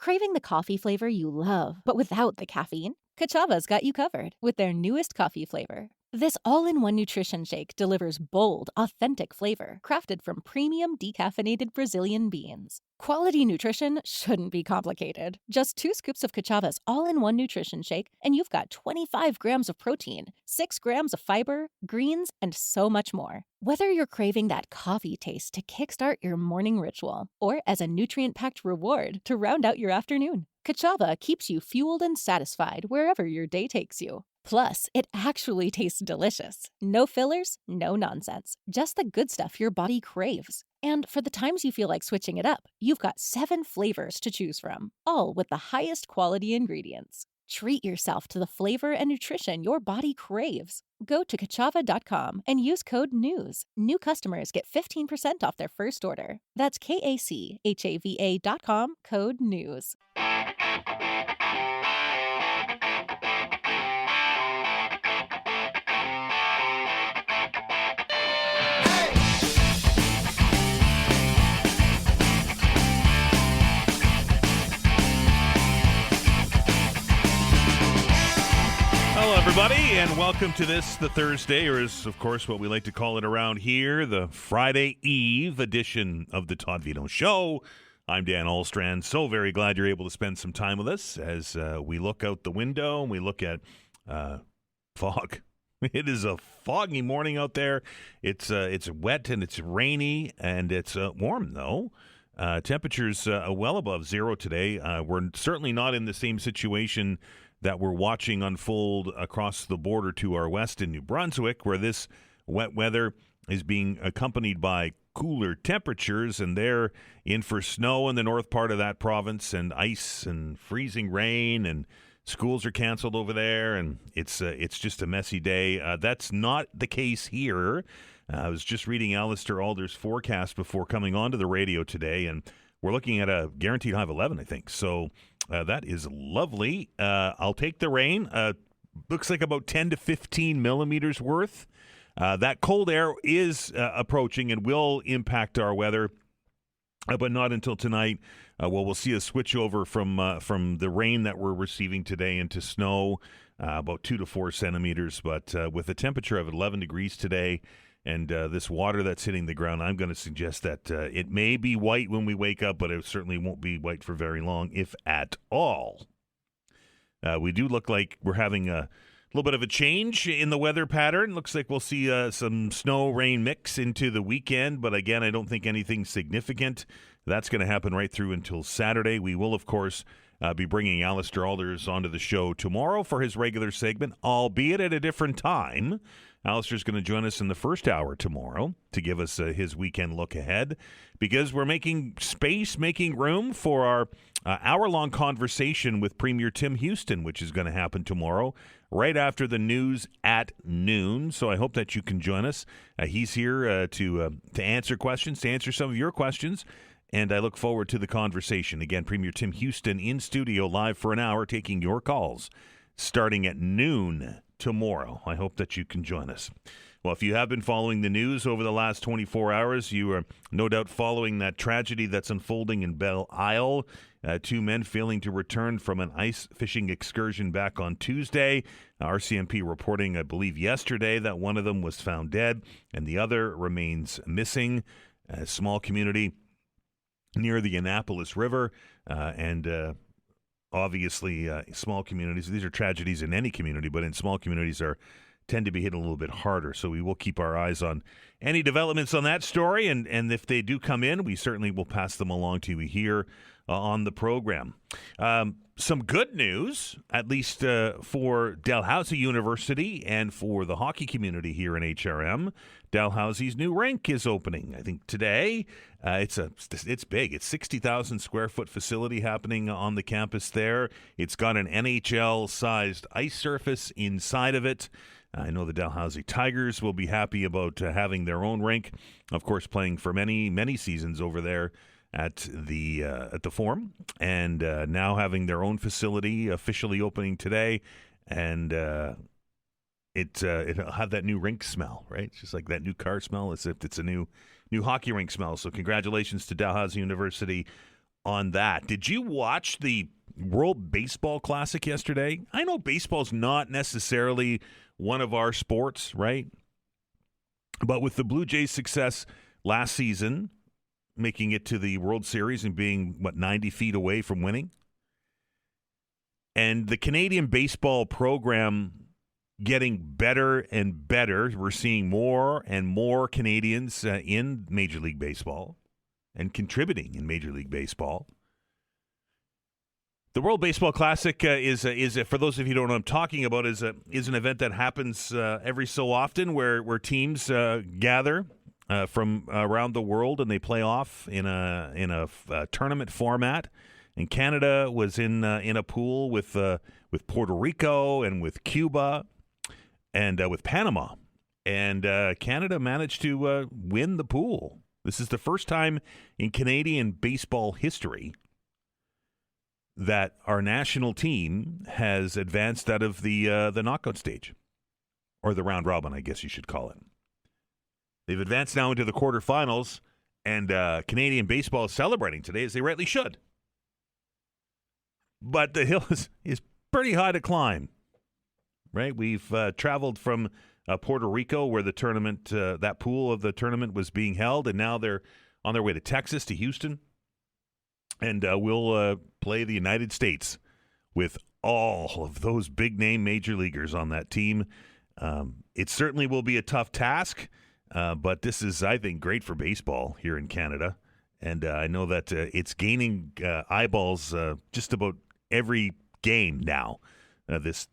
Craving the coffee flavor you love, but without the caffeine? Kachava's got you covered with their newest coffee flavor. This all-in-one nutrition shake delivers bold, authentic flavor crafted from premium decaffeinated Brazilian beans. Quality nutrition shouldn't be complicated. Just 2 scoops of Kachava's all-in-one nutrition shake, and you've got 25 grams of protein, 6 grams of fiber, greens, and so much more. Whether you're craving that coffee taste to kickstart your morning ritual, or as a nutrient-packed reward to round out your afternoon, Kachava keeps you fueled and satisfied wherever your day takes you. Plus, it actually tastes delicious. No fillers, no nonsense. Just the good stuff your body craves. And for the times you feel like switching it up, you've got 7 flavors to choose from, all with the highest quality ingredients. Treat yourself to the flavor and nutrition your body craves. Go to kachava.com and use code NEWS. New customers get 15% off their first order. That's KACHAVA.com, code NEWS. Hello, everybody, and welcome to this, the Thursday, or is, of course, what we like to call it around here, the Friday Eve edition of the Todd Veinotte Show. I'm Dan Alstrand. So very glad you're able to spend some time with us as we look out the window and we look at fog. It is a foggy morning out there. It's wet and it's rainy and it's warm, though. Temperatures well above zero today. We're certainly not in the same situation that we're watching unfold across the border to our west in New Brunswick, where this wet weather is being accompanied by cooler temperatures, and they're in for snow in the north part of that province and ice and freezing rain, and schools are canceled over there, and it's just a messy day. That's not the case here. I was just reading Alistair Alder's forecast before coming onto the radio today, and we're looking at a guaranteed high of 11, I think. So that is lovely. I'll take the rain. Looks like about 10 to 15 millimeters worth. That cold air is approaching and will impact our weather, but not until tonight. We'll see a switch over from the rain that we're receiving today into snow, about 2 to 4 centimeters. But with a temperature of 11 degrees today, and this water that's hitting the ground, I'm going to suggest that it may be white when we wake up, but it certainly won't be white for very long, if at all. We do look like we're having a little bit of a change in the weather pattern. Looks like we'll see some snow-rain mix into the weekend, but again, I don't think anything significant. That's going to happen right through until Saturday. We will, of course, be bringing Alistair Alders onto the show tomorrow for his regular segment, albeit at a different time. Alistair's going to join us in the first hour tomorrow to give us his weekend look ahead, because we're making space, making room for our hour-long conversation with Premier Tim Houston, which is going to happen tomorrow right after the news at noon. So I hope that you can join us. He's here to answer questions, to answer some of your questions, and I look forward to the conversation. Again, Premier Tim Houston in studio live for an hour, taking your calls starting at noon tomorrow. I hope that you can join us. Well, if you have been following the news over the last 24 hours, you are no doubt following that tragedy that's unfolding in Belle Isle. 2 men failing to return from an ice fishing excursion back on Tuesday. RCMP reporting, I believe, yesterday that one of them was found dead and the other remains missing. A small community near the Annapolis River, and obviously, small communities, these are tragedies in any community, but in small communities tend to be hit a little bit harder. So we will keep our eyes on any developments on that story, and if they do come in, we certainly will pass them along to you here on the program. Some good news, at least for Dalhousie University and for the hockey community here in HRM. Dalhousie's new rink is opening, I think, today. It's big. It's 60,000 square foot facility happening on the campus there. It's got an NHL-sized ice surface inside of it. I know the Dalhousie Tigers will be happy about having their own rink, of course, playing for many, many seasons over there at the Forum, and now having their own facility officially opening today, and it'll have that new rink smell, right? It's just like that new car smell, as if it's a new hockey rink smell. So congratulations to Dalhousie University on that. Did you watch the World Baseball Classic yesterday? I know baseball's not necessarily one of our sports, right? But with the Blue Jays' success last season, making it to the World Series and being, 90 feet away from winning, and the Canadian baseball program getting better and better, we're seeing more and more Canadians in Major League Baseball and contributing in Major League Baseball. The World Baseball Classic is for those of you who don't know what I'm talking about, is an event that happens every so often where teams gather from around the world and they play off in a tournament format. And Canada was in a pool with Puerto Rico and with Cuba and with Panama, and Canada managed to win the pool. This is the first time in Canadian baseball history that our national team has advanced out of the knockout stage, or the round robin, I guess you should call it. They've advanced now into the quarterfinals, and Canadian baseball is celebrating today, as they rightly should. But the hill is pretty high to climb, right? We've traveled from Puerto Rico, where the tournament, that pool of the tournament was being held, and now they're on their way to Texas, to Houston. And we'll play the United States with all of those big-name major leaguers on that team. It certainly will be a tough task, but this is, I think, great for baseball here in Canada. And I know that it's gaining eyeballs just about every game now. This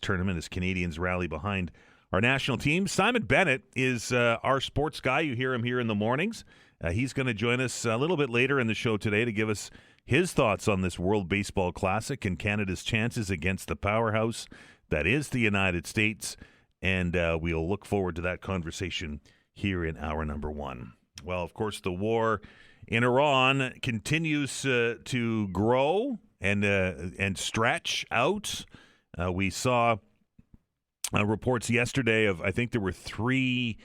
tournament, as Canadians rally behind our national team. Simon Bennett is our sports guy. You hear him here in the mornings. He's going to join us a little bit later in the show today to give us his thoughts on this World Baseball Classic and Canada's chances against the powerhouse that is the United States. And we'll look forward to that conversation here in hour number one. Well, of course, the war in Iran continues to grow and stretch out. We saw reports yesterday of, I think there were 3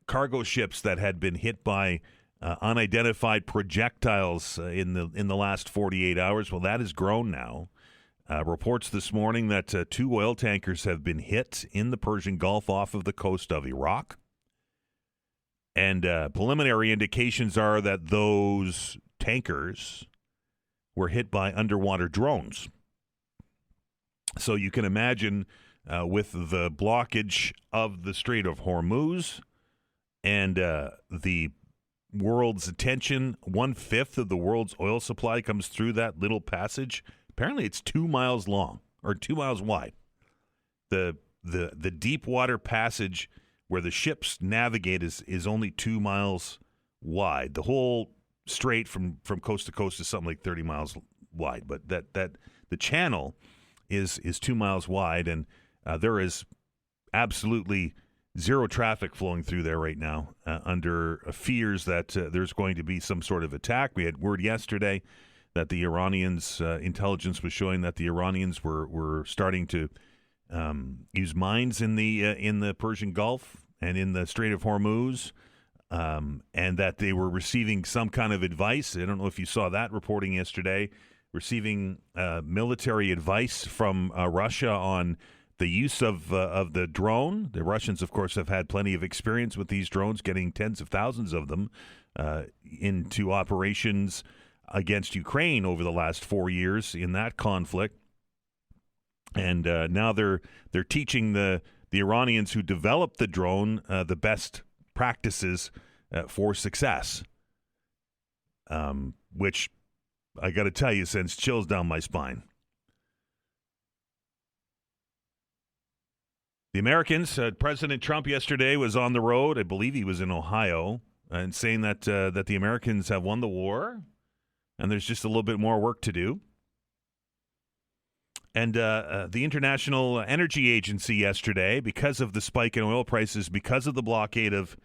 cargo ships that had been hit by unidentified projectiles in the last 48 hours. Well, that has grown now. Reports this morning that 2 oil tankers have been hit in the Persian Gulf off of the coast of Iraq. And preliminary indications are that those tankers were hit by underwater drones. So you can imagine with the blockage of the Strait of Hormuz and the world's attention, 1/5 of the world's oil supply comes through that little passage. Apparently it's 2 miles long, or 2 miles wide. The deep water passage where the ships navigate is only 2 miles wide. The whole strait from coast to coast is something like 30 miles wide, but that the channel is 2 miles wide, and there is absolutely zero traffic flowing through there right now under fears that there's going to be some sort of attack. We had word yesterday that the Iranians, intelligence was showing that the Iranians were starting to use mines in the Persian Gulf and in the Strait of Hormuz, and that they were receiving some kind of advice. I don't know if you saw that reporting yesterday, receiving military advice from Russia on the use of the drone. The Russians, of course, have had plenty of experience with these drones, getting tens of thousands of them into operations against Ukraine over the last 4 years in that conflict. And now they're teaching the Iranians who developed the drone the best practices for success, which I got to tell you sends chills down my spine. The Americans, President Trump yesterday was on the road. I believe he was in Ohio, and saying that the Americans have won the war, and there's just a little bit more work to do. And the International Energy Agency yesterday, because of the spike in oil prices, because of the blockade of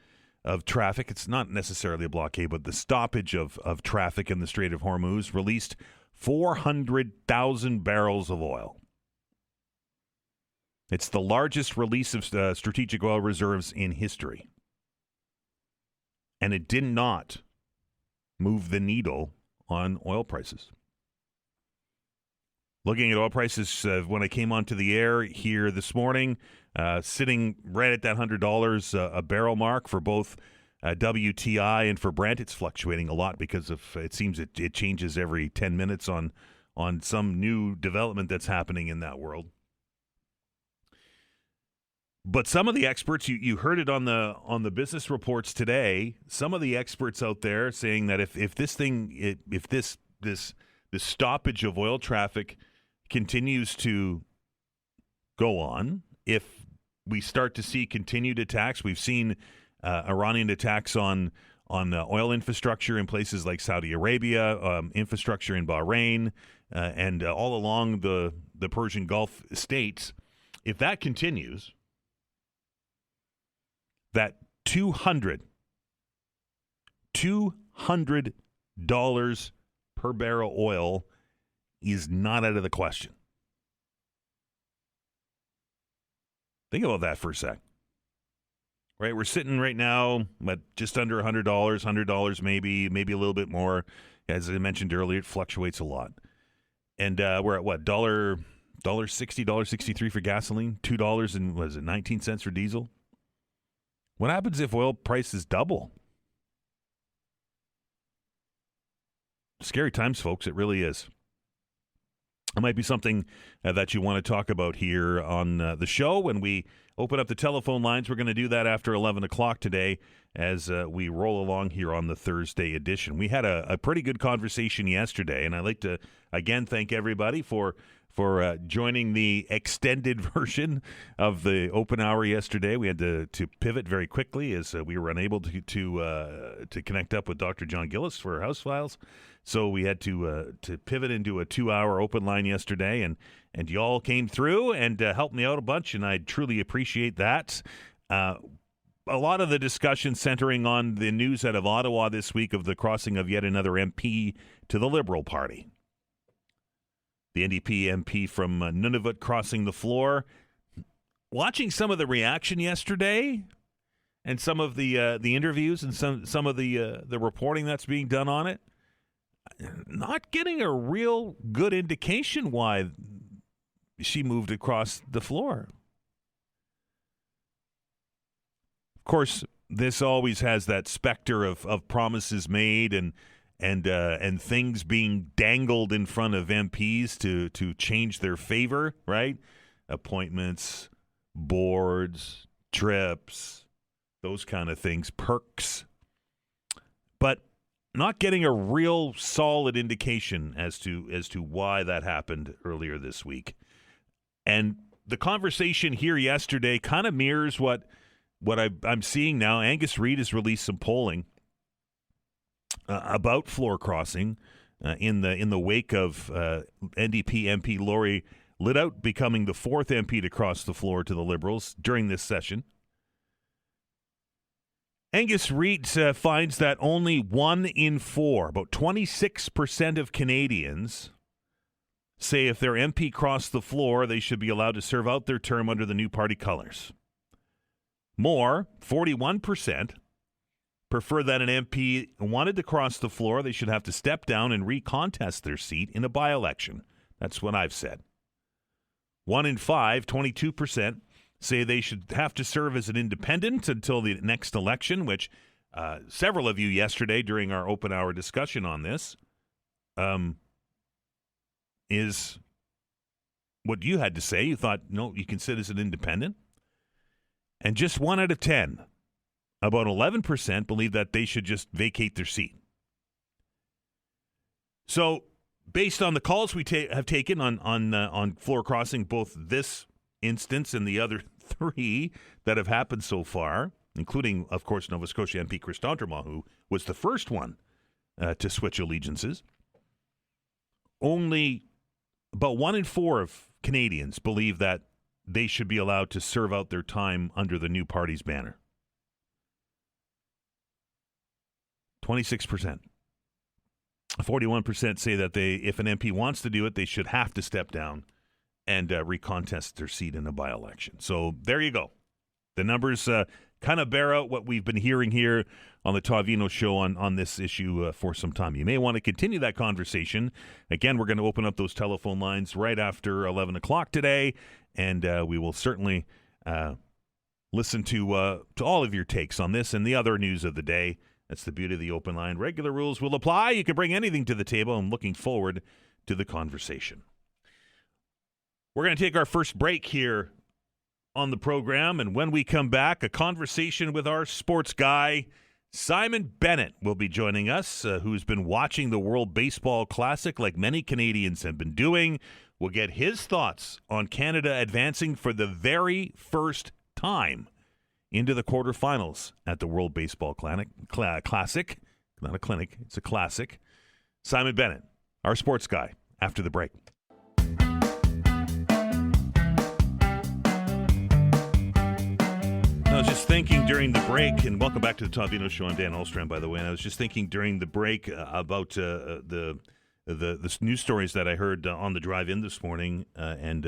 traffic, it's not necessarily a blockade, but the stoppage of traffic in the Strait of Hormuz, released 400,000 barrels of oil. It's the largest release of strategic oil reserves in history. And it did not move the needle on oil prices. Looking at oil prices when I came onto the air here this morning, sitting right at that $100 a barrel mark for both WTI and for Brent. It's fluctuating a lot because of it seems it changes every 10 minutes on some new development that's happening in that world. But some of the experts, you heard it on the business reports today. Some of the experts out there saying that if this stoppage of oil traffic continues to go on, if we start to see continued attacks, we've seen Iranian attacks on oil infrastructure in places like Saudi Arabia, infrastructure in Bahrain, and all along the Persian Gulf states. If that continues, that $200 per barrel oil is not out of the question. Think about that for a sec. Right, we're sitting right now at just under $100, $100 maybe a little bit more. As I mentioned earlier, it fluctuates a lot. And we're at what, $1.60, $1.63 for gasoline, $2 and what is it, 19 cents for diesel? What happens if oil prices double? Scary times, folks. It really is. It might be something that you want to talk about here on the show when we open up the telephone lines. We're going to do that after 11 o'clock today as we roll along here on the Thursday edition. We had a pretty good conversation yesterday, and I'd like to, again, thank everybody for joining the extended version of the open hour yesterday. We had to pivot very quickly as we were unable to connect up with Dr. John Gillis for House Files. So we had to pivot into a 2-hour open line yesterday, and you all came through and helped me out a bunch, and I truly appreciate that. A lot of the discussion centering on the news out of Ottawa this week of the crossing of yet another MP to the Liberal Party. The NDP MP from Nunavut crossing the floor. Watching some of the reaction yesterday and some of the interviews and some of the reporting that's being done on it, not getting a real good indication why she moved across the floor. Of course, this always has that specter of promises made and things being dangled in front of MPs to change their favor, right? Appointments, boards, trips, those kind of things, perks. But not getting a real solid indication as to why that happened earlier this week. And the conversation here yesterday kind of mirrors what I'm seeing now. Angus Reid has released some polling about floor crossing in the wake of NDP MP Laurie Lidout becoming the fourth MP to cross the floor to the Liberals during this session. Angus Reid finds that only 1 in 4, about 26% of Canadians, say if their MP crossed the floor, they should be allowed to serve out their term under the new party colors. More, 41%, prefer that an MP wanted to cross the floor, they should have to step down and recontest their seat in a by-election. That's what I've said. 1 in 5, 22%, say they should have to serve as an independent until the next election, which several of you yesterday during our open hour discussion on this is what you had to say. You thought, no, you can sit as an independent. And just 1 out of 10, about 11%, believe that they should just vacate their seat. So based on the calls we have taken on floor crossing, both this instance and the other 3 that have happened so far, including, of course, Nova Scotia MP Chris D'Entremont, who was the first one to switch allegiances, only about 1 in 4 of Canadians believe that they should be allowed to serve out their time under the new party's banner. 26%. 41% say that if an MP wants to do it, they should have to step down and recontest their seat in a by-election. So there you go. The numbers kind of bear out what we've been hearing here on the Todd Veinotte Show on this issue for some time. You may want to continue that conversation. Again, we're going to open up those telephone lines right after 11 o'clock today, and we will certainly listen to all of your takes on this and the other news of the day. That's the beauty of the open line. Regular rules will apply. You can bring anything to the table. I'm looking forward to the conversation. We're going to take our first break here on the program, and when we come back, a conversation with our sports guy, Simon Bennett, will be joining us, who's been watching the World Baseball Classic like many Canadians have been doing. We'll get his thoughts on Canada advancing for the very first time into the quarterfinals at the World Baseball Classic. Not a clinic, it's a classic. Simon Bennett, our sports guy, after the break. I was just thinking during the break, and welcome back to the Todd Veinotte Show. I'm Dan Ahlstrand, by the way. And I was just thinking during the break about the news stories that I heard on the drive in this morning, and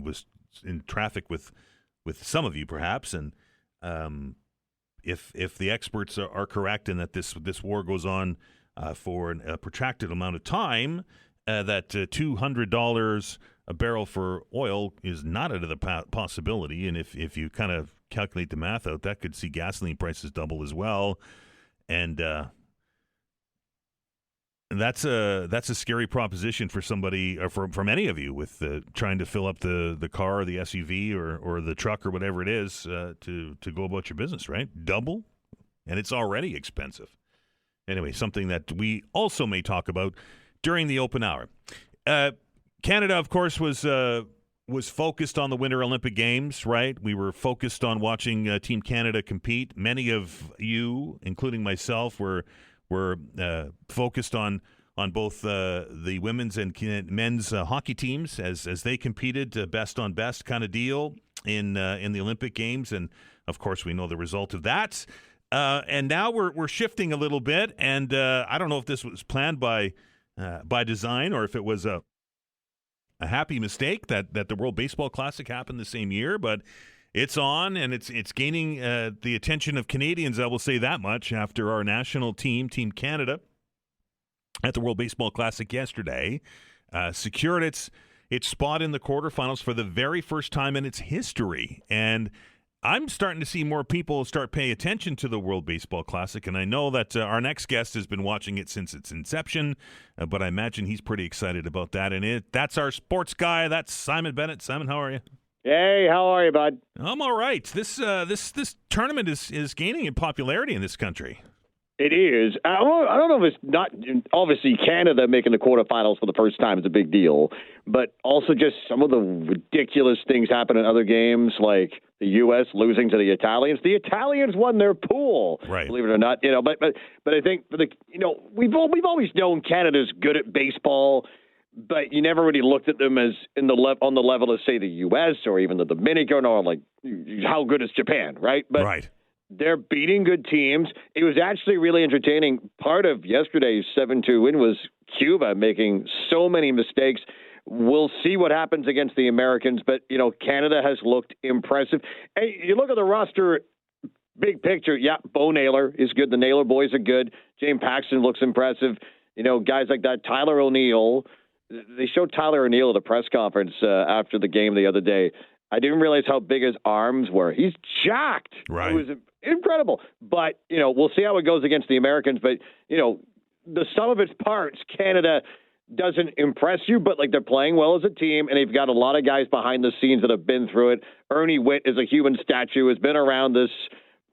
was in traffic with some of you, perhaps. And if the experts are correct, and that this war goes on for a protracted amount of time, that $200 a barrel for oil is not out of the possibility. And if you kind of calculate the math out, that could see gasoline prices double as well. And that's a scary proposition for somebody, or for many of you, with trying to fill up the car or the SUV or the truck or whatever it is to go about your business, right? Double, and it's already expensive. Anyway, something that we also may talk about during the open hour. Canada, of course, was focused on the Winter Olympic Games, right? We were focused on watching Team Canada compete. Many of you, including myself, were focused on both the women's and men's hockey teams as they competed, best on best kind of deal in the Olympic Games, and of course we know the result of that. And now we're shifting a little bit, and I don't know if this was planned by design or if it was a happy mistake that the World Baseball Classic happened the same year, but it's on, and it's gaining the attention of Canadians, I will say that much, after our national team, Team Canada, at the World Baseball Classic yesterday, secured its spot in the quarterfinals for the very first time in its history. And I'm starting to see more people start paying attention to the World Baseball Classic, and I know that our next guest has been watching it since its inception, but I imagine he's pretty excited about that. And that's our sports guy. That's Simon Bennett. Simon, how are you? Hey, how are you, bud? I'm all right. This tournament is gaining in popularity in this country. It is. I don't know if it's not, obviously Canada making the quarterfinals for the first time is a big deal, but also just some of the ridiculous things happen in other games, like the U.S. losing to the Italians. The Italians won their pool, right? Believe it or not, But I think we've always known Canada's good at baseball, but you never really looked at them as on the level of, say, the U.S. or even the Dominican, or like how good is Japan, right? But right. They're beating good teams. It was actually really entertaining. Part of yesterday's 7-2 win was Cuba making so many mistakes. We'll see what happens against the Americans, but, Canada has looked impressive. Hey, you look at the roster, big picture, yeah, Bo Naylor is good. The Naylor boys are good. James Paxton looks impressive. Guys like that. Tyler O'Neill. They showed Tyler O'Neill at a press conference after the game the other day. I didn't realize how big his arms were. He's jacked. Right. It was incredible. But, we'll see how it goes against the Americans. But, the sum of its parts, Canada doesn't impress you, but, they're playing well as a team, and they've got a lot of guys behind the scenes that have been through it. Ernie Witt is a human statue, has been around this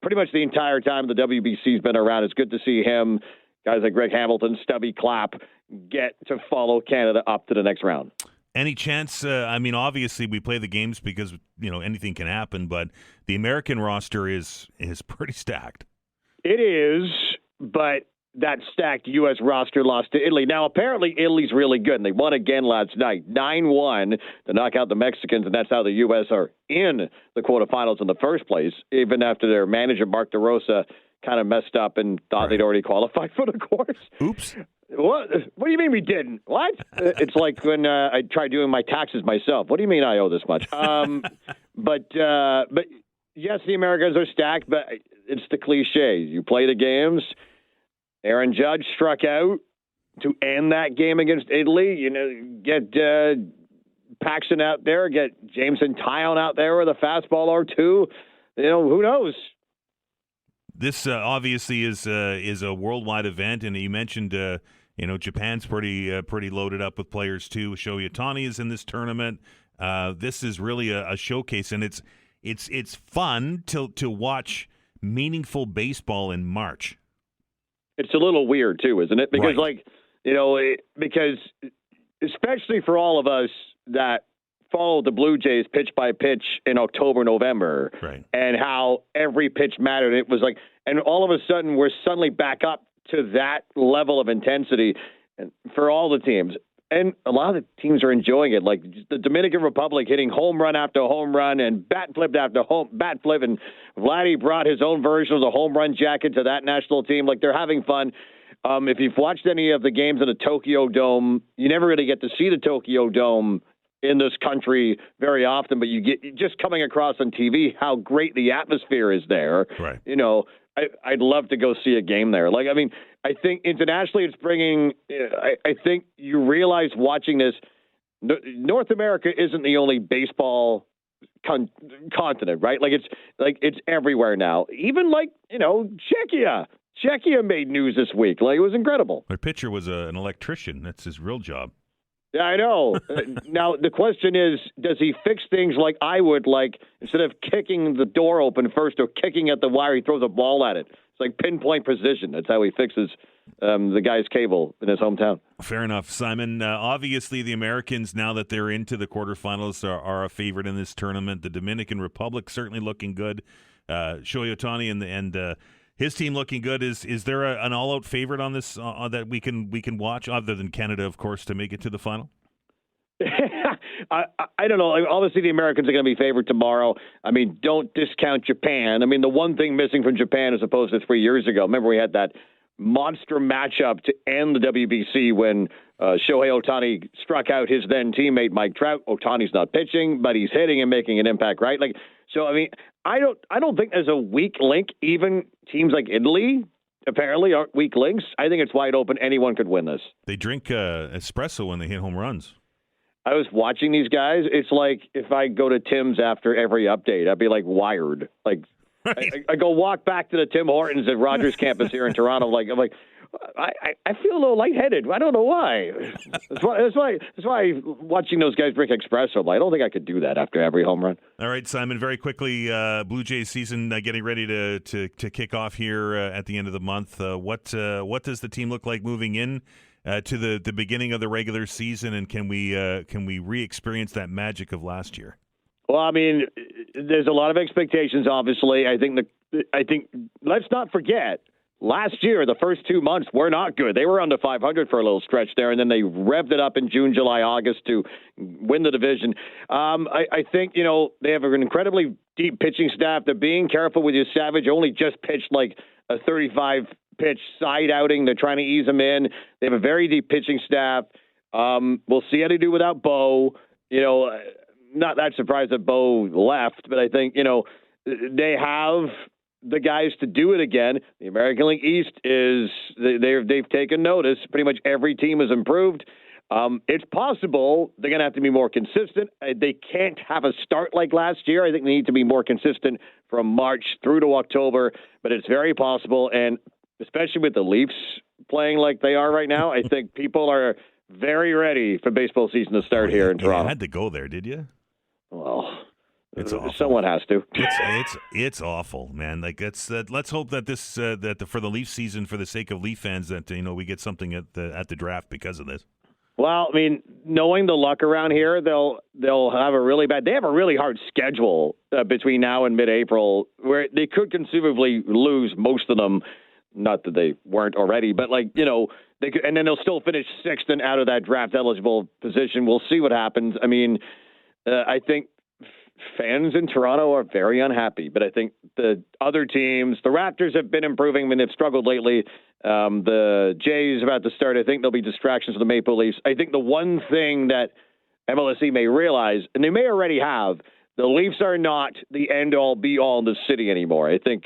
pretty much the entire time the WBC's been around. It's good to see him, guys like Greg Hamilton, Stubby Clapp, get to follow Canada up to the next round. Any chance, obviously we play the games because, anything can happen, but the American roster is pretty stacked. It is, but that stacked U.S. roster lost to Italy. Now, apparently Italy's really good, and they won again last night, 9-1 to knock out the Mexicans, and that's how the U.S. are in the quarterfinals in the first place, even after their manager, Mark DeRosa, kind of messed up and thought they'd already qualified for the course. Oops. What do you mean we didn't? What? It's like when I tried doing my taxes myself. What do you mean I owe this much? But yes, the Americans are stacked, but it's the cliche. You play the games. Aaron Judge struck out to end that game against Italy. Get Paxton out there, get Jameson Tyon out there with a fastball or two. Who knows? This obviously is a worldwide event, and you mentioned Japan's pretty loaded up with players too. Shohei Ohtani is in this tournament. This is really a showcase, and it's fun to watch meaningful baseball in March. It's a little weird too, isn't it? Because because especially for all of us that follow the Blue Jays pitch by pitch in October, November, right, and how every pitch mattered. It was like, and all of a sudden we're suddenly back up to that level of intensity for all the teams. And a lot of the teams are enjoying it, like the Dominican Republic hitting home run after home run and bat flip after bat flip. And Vladdy brought his own version of the home run jacket to that national team. Like, they're having fun. If you've watched any of the games in the Tokyo Dome, you never really get to see the Tokyo Dome in this country very often, but you get just coming across on TV how great the atmosphere is there. Right. I'd love to go see a game there. I think internationally it's bringing. I think you realize watching this, North America isn't the only baseball continent, right? It's everywhere now. Even Czechia. Czechia made news this week. It was incredible. Their pitcher was an electrician. That's his real job. Yeah, I know. Now, the question is, does he fix things like I would, instead of kicking the door open first or kicking at the wire, he throws a ball at it. It's like pinpoint precision. That's how he fixes the guy's cable in his hometown. Fair enough, Simon. Obviously, the Americans, now that they're into the quarterfinals, are a favorite in this tournament. The Dominican Republic certainly looking good. Shohei Ohtani and his team looking good. Is there an all-out favorite on this that we can watch, other than Canada, of course, to make it to the final? I don't know. Obviously, the Americans are going to be favored tomorrow. Don't discount Japan. The one thing missing from Japan as opposed to 3 years ago, remember we had that monster matchup to end the WBC when Shohei Ohtani struck out his then teammate Mike Trout. Ohtani's not pitching, but he's hitting and making an impact, right? I don't think there's a weak link. Even teams like Italy apparently aren't weak links. I think it's wide open. Anyone could win this. They drink espresso when they hit home runs. I was watching these guys. It's like if I go to Tim's after every update, I'd be wired. Right. I go walk back to the Tim Hortons at Rogers campus here in Toronto. I feel a little lightheaded. I don't know why. That's why watching those guys drink espresso. I don't think I could do that after every home run. All right, Simon. Very quickly, Blue Jays season getting ready to kick off here at the end of the month. What does the team look like moving in to the beginning of the regular season, and can we re-experience that magic of last year? Well, there's a lot of expectations. Obviously, I think let's not forget. Last year, the first 2 months were not good. They were under 500 for a little stretch there, and then they revved it up in June, July, August to win the division. I think, they have an incredibly deep pitching staff. They're being careful with your Savage. Only just pitched a 35-pitch side outing. They're trying to ease him in. They have a very deep pitching staff. We'll see how they do without Bo. Not that surprised that Bo left, but I think, they have the guys to do it again. The American League East they've taken notice. Pretty much every team has improved. It's possible they're going to have to be more consistent. They can't have a start like last year. I think they need to be more consistent from March through to October, but it's very possible. And especially with the Leafs playing like they are right now, I think people are very ready for baseball season to start here in Toronto. You had to go there, did you? Well, it's awful. Someone has to. It's awful, man. Let's hope that this for the Leaf season, for the sake of Leaf fans, that we get something at the draft because of this. Well, knowing the luck around here, they'll have a really hard schedule between now and mid-April, where they could conceivably lose most of them. Not that they weren't already, but they could, and then they'll still finish sixth and out of that draft eligible position. We'll see what happens. I think fans in Toronto are very unhappy, but I think the other teams, the Raptors have been improving. They've struggled lately. The Jays about to start. I think there'll be distractions for the Maple Leafs. I think the one thing that MLSE may realize, and they may already have, the Leafs are not the end-all, be-all in the city anymore. I think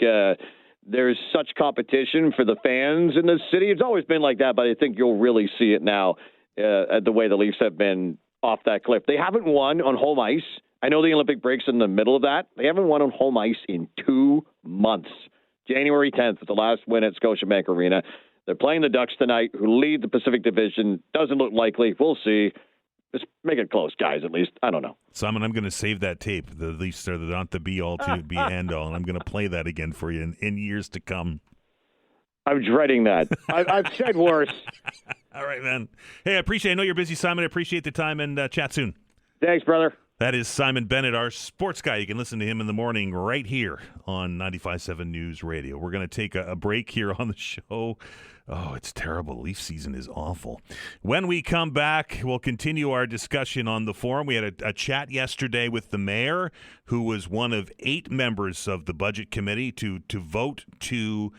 there's such competition for the fans in the city. It's always been like that, but I think you'll really see it now the way the Leafs have been off that cliff. They haven't won on home ice. I know the Olympic break's in the middle of that. They haven't won on home ice in 2 months. January 10th was the last win at Scotiabank Arena. They're playing the Ducks tonight, who lead the Pacific Division. Doesn't look likely. We'll see. Just make it close, guys, at least. I don't know. Simon, I'm going to save that tape. The Leafs are not the be-all to be end-all, and I'm going to play that again for you in years to come. I'm dreading that. I've said worse. All right, man. Hey, I know you're busy, Simon. I appreciate the time, and chat soon. Thanks, brother. That is Simon Bennett, our sports guy. You can listen to him in the morning right here on 95.7 News Radio. We're going to take a break here on the show. Oh, it's terrible. Leaf season is awful. When we come back, we'll continue our discussion on the forum. We had a chat yesterday with the mayor, who was one of 8 members of the budget committee to vote to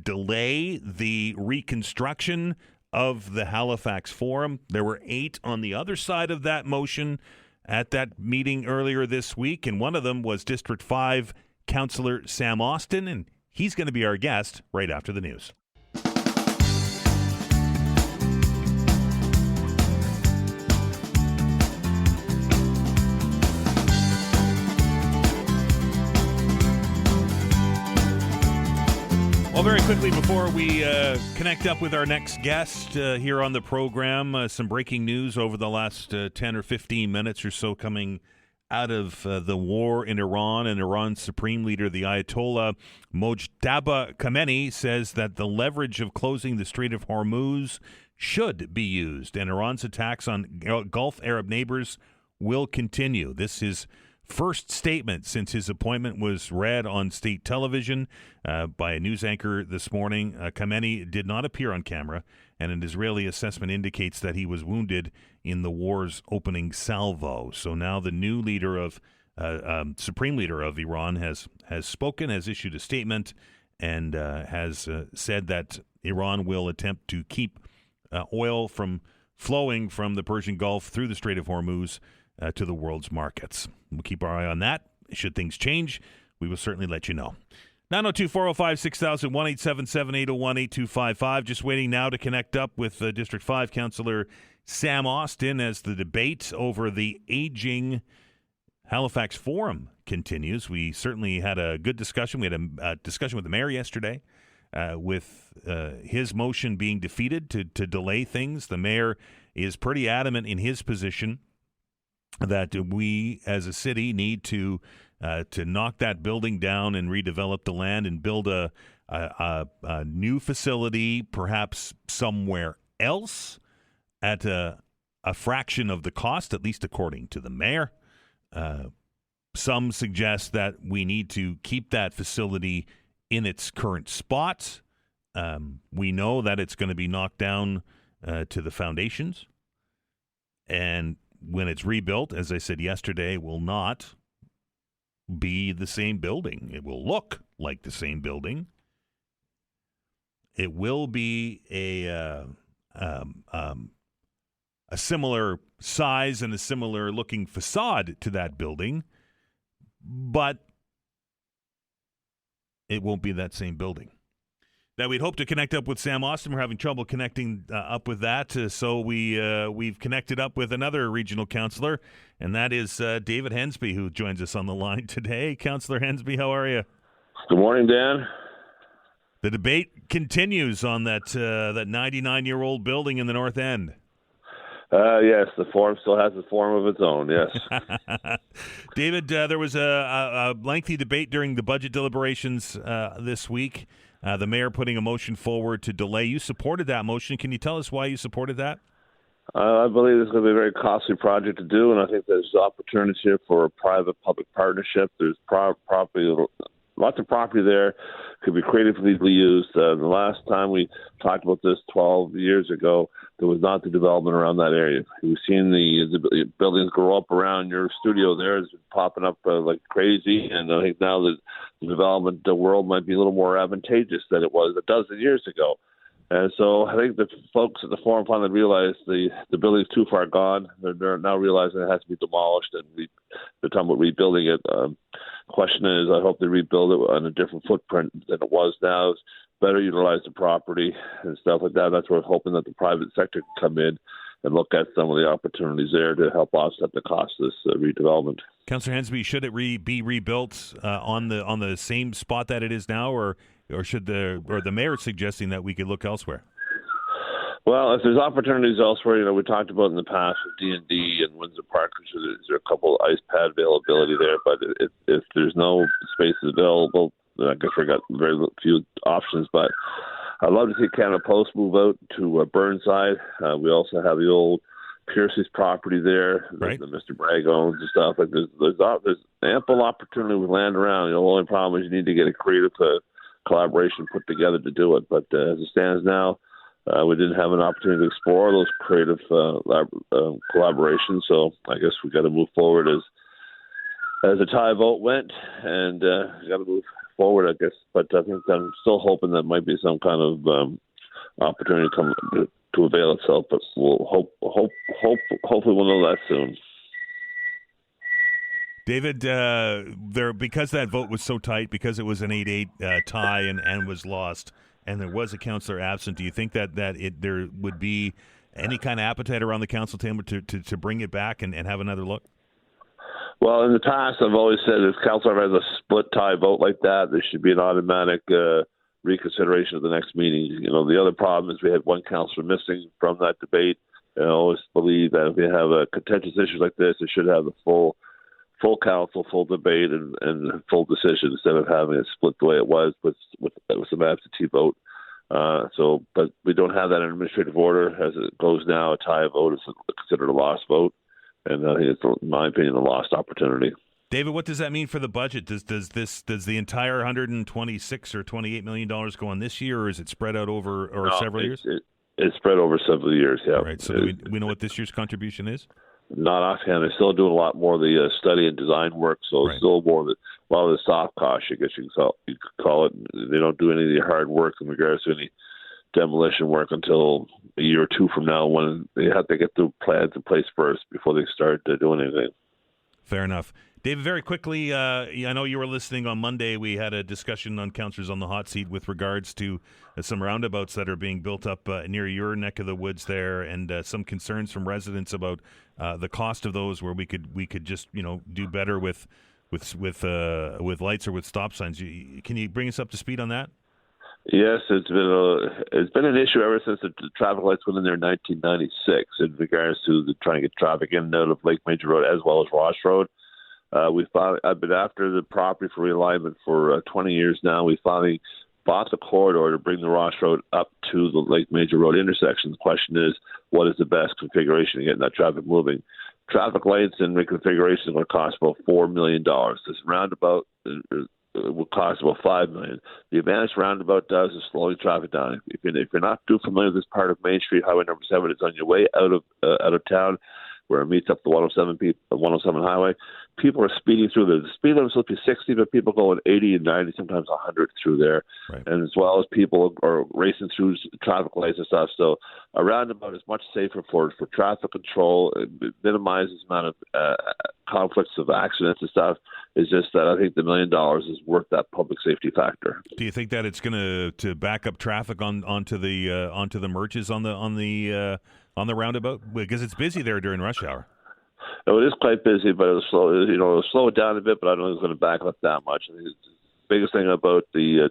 delay the reconstruction of the Halifax Forum. There were 8 on the other side of that motion at that meeting earlier this week, and one of them was District 5 Councillor Sam Austin, and he's going to be our guest right after the news. Well, very quickly before we connect up with our next guest here on the program, some breaking news over the last 10 or 15 minutes or so coming out of the war in Iran. And Iran's Supreme Leader, the Ayatollah Mojtaba Khamenei, says that the leverage of closing the Strait of Hormuz should be used, and Iran's attacks on Gulf Arab neighbors will continue. This is first statement since his appointment was read on state television by a news anchor this morning. Khamenei did not appear on camera, and an Israeli assessment indicates that he was wounded in the war's opening salvo. So now the new leader of Supreme Leader of Iran has spoken, has issued a statement, and has said that Iran will attempt to keep oil from flowing from the Persian Gulf through the Strait of Hormuz to the world's markets. We'll keep our eye on that. Should things change, we will certainly let you know. 902-405-6000, 1-877-801-8255. Just waiting now to connect up with District 5 Councillor Sam Austin as the debate over the aging Halifax Forum continues. We certainly had a good discussion. We had a discussion with the mayor yesterday with his motion being defeated to delay things. The mayor is pretty adamant in his position that we as a city need to knock that building down and redevelop the land and build a new facility, perhaps somewhere else at a fraction of the cost, at least according to the mayor. Some suggest that we need to keep that facility in its current spot. We know that it's going to be knocked down to the foundations, and when it's rebuilt, as I said yesterday, will not be the same building. It will look like the same building. It will be a similar size and a similar looking facade to that building, but it won't be that same building. Now, we'd hope to connect up with Sam Austin. We're having trouble connecting up with that, so we've connected up with another regional councillor, and that is David Hendsbee, who joins us on the line today. Councillor Hendsbee, how are you? Good morning, Dan. The debate continues on that 99-year-old building in the North End. Yes, the forum still has a form of its own, yes. David, there was a lengthy debate during the budget deliberations this week. The mayor putting a motion forward to delay. You supported that motion. Can you tell us why you supported that? I believe it's going to be a very costly project to do, and I think there's opportunity here for a private-public partnership. There's property, lots of property there could be creatively used. The last time we talked about this 12 years ago, there was not the development around that area. We've seen the buildings grow up around your studio there. It's popping up like crazy, and I think now that the development world might be a little more advantageous than it was a dozen years ago. And so I think the folks at the forum finally realized the building is too far gone. They're now realizing it has to be demolished, and they're talking about rebuilding it. Question is, I hope they rebuild it on a different footprint than it was now. Better utilize the property and stuff like that. That's where we're hoping that the private sector can come in and look at some of the opportunities there to help offset the cost of this redevelopment. Councillor Hendsbee, should it be rebuilt on the same spot that it is now, or should the mayor suggesting that we could look elsewhere? Well, if there's opportunities elsewhere, we talked about in the past with D&D and Windsor Park, there's a couple of ice pad availability there, but if there's no spaces available, then I guess we've got very few options. But I'd love to see Canada Post move out to Burnside. We also have the old Piercy's property there, right, that Mr. Bragg owns and stuff. Like there's ample opportunity with land around. The only problem is you need to get a creative collaboration put together to do it. But as it stands now, we didn't have an opportunity to explore those creative collaborations. So I guess we got to move forward as the tie vote went, and got to move forward, I guess. But I think I'm still hoping that might be some kind of opportunity to avail itself. But we'll hopefully we'll know that soon. David, because that vote was so tight, because it was an 8-8 tie and was lost, and there was a councillor absent, do you think that there would be any kind of appetite around the council table to bring it back and have another look? Well, in the past, I've always said if council has a split tie vote like that, there should be an automatic reconsideration of the next meeting. The other problem is we had one councillor missing from that debate. And I always believe that if we have a contentious issue like this, it should have the full council, full debate, and full decision instead of having it split the way it was with some absentee vote. But we don't have that in administrative order. As it goes now, a tie vote is considered a lost vote. And I think it's, in my opinion, a lost opportunity. David, what does that mean for the budget? Does the entire $126 or $28 million go on this year, or is it spread out over several years? It's spread over several years, yeah. All right, so do we know what this year's contribution is? Not offhand. They're still doing a lot more of the study and design work, so right. It's still more of a lot of the soft costs, I guess you could call it. They don't do any of the hard work in regards to any demolition work until a year or two from now, when they have to get the plans in place first before they start doing anything. Fair enough. David, very quickly, I know you were listening on Monday. We had a discussion on Councillors on the Hot Seat with regards to some roundabouts that are being built up near your neck of the woods there, and some concerns from residents about the cost of those, where we could just do better with lights or with stop signs. Can you bring us up to speed on that? Yes, it's been an issue ever since the traffic lights went in there in 1996 in regards to trying to get traffic in and out of Lake Major Road as well as Ross Road. I've been after the property for realignment for 20 years now. We finally bought the corridor to bring the Ross Road up to the Lake Major Road intersection. The question is, what is the best configuration to get that traffic moving? Traffic lights and reconfiguration are going to cost about $4 million. This roundabout will cost about $5 million. The advantage roundabout does is slowing traffic down. If you're not too familiar with this part of Main Street, Highway number 7, it's on your way out of town, where it meets up the 107 highway. People are speeding through there. The speed limit is supposed to be 60, but people going 80 and 90, sometimes 100 through there. Right. And as well as people are racing through traffic lights and stuff. So a roundabout is much safer for traffic control. It minimizes the amount of conflicts of accidents and stuff. It's just that I think the $1 million is worth that public safety factor. Do you think that it's going to back up traffic onto the merges on the roundabout, because it's busy there during rush hour? No, it is quite busy, but it'll slow it down a bit. But I don't think it's going to back up that much. I think the biggest thing about the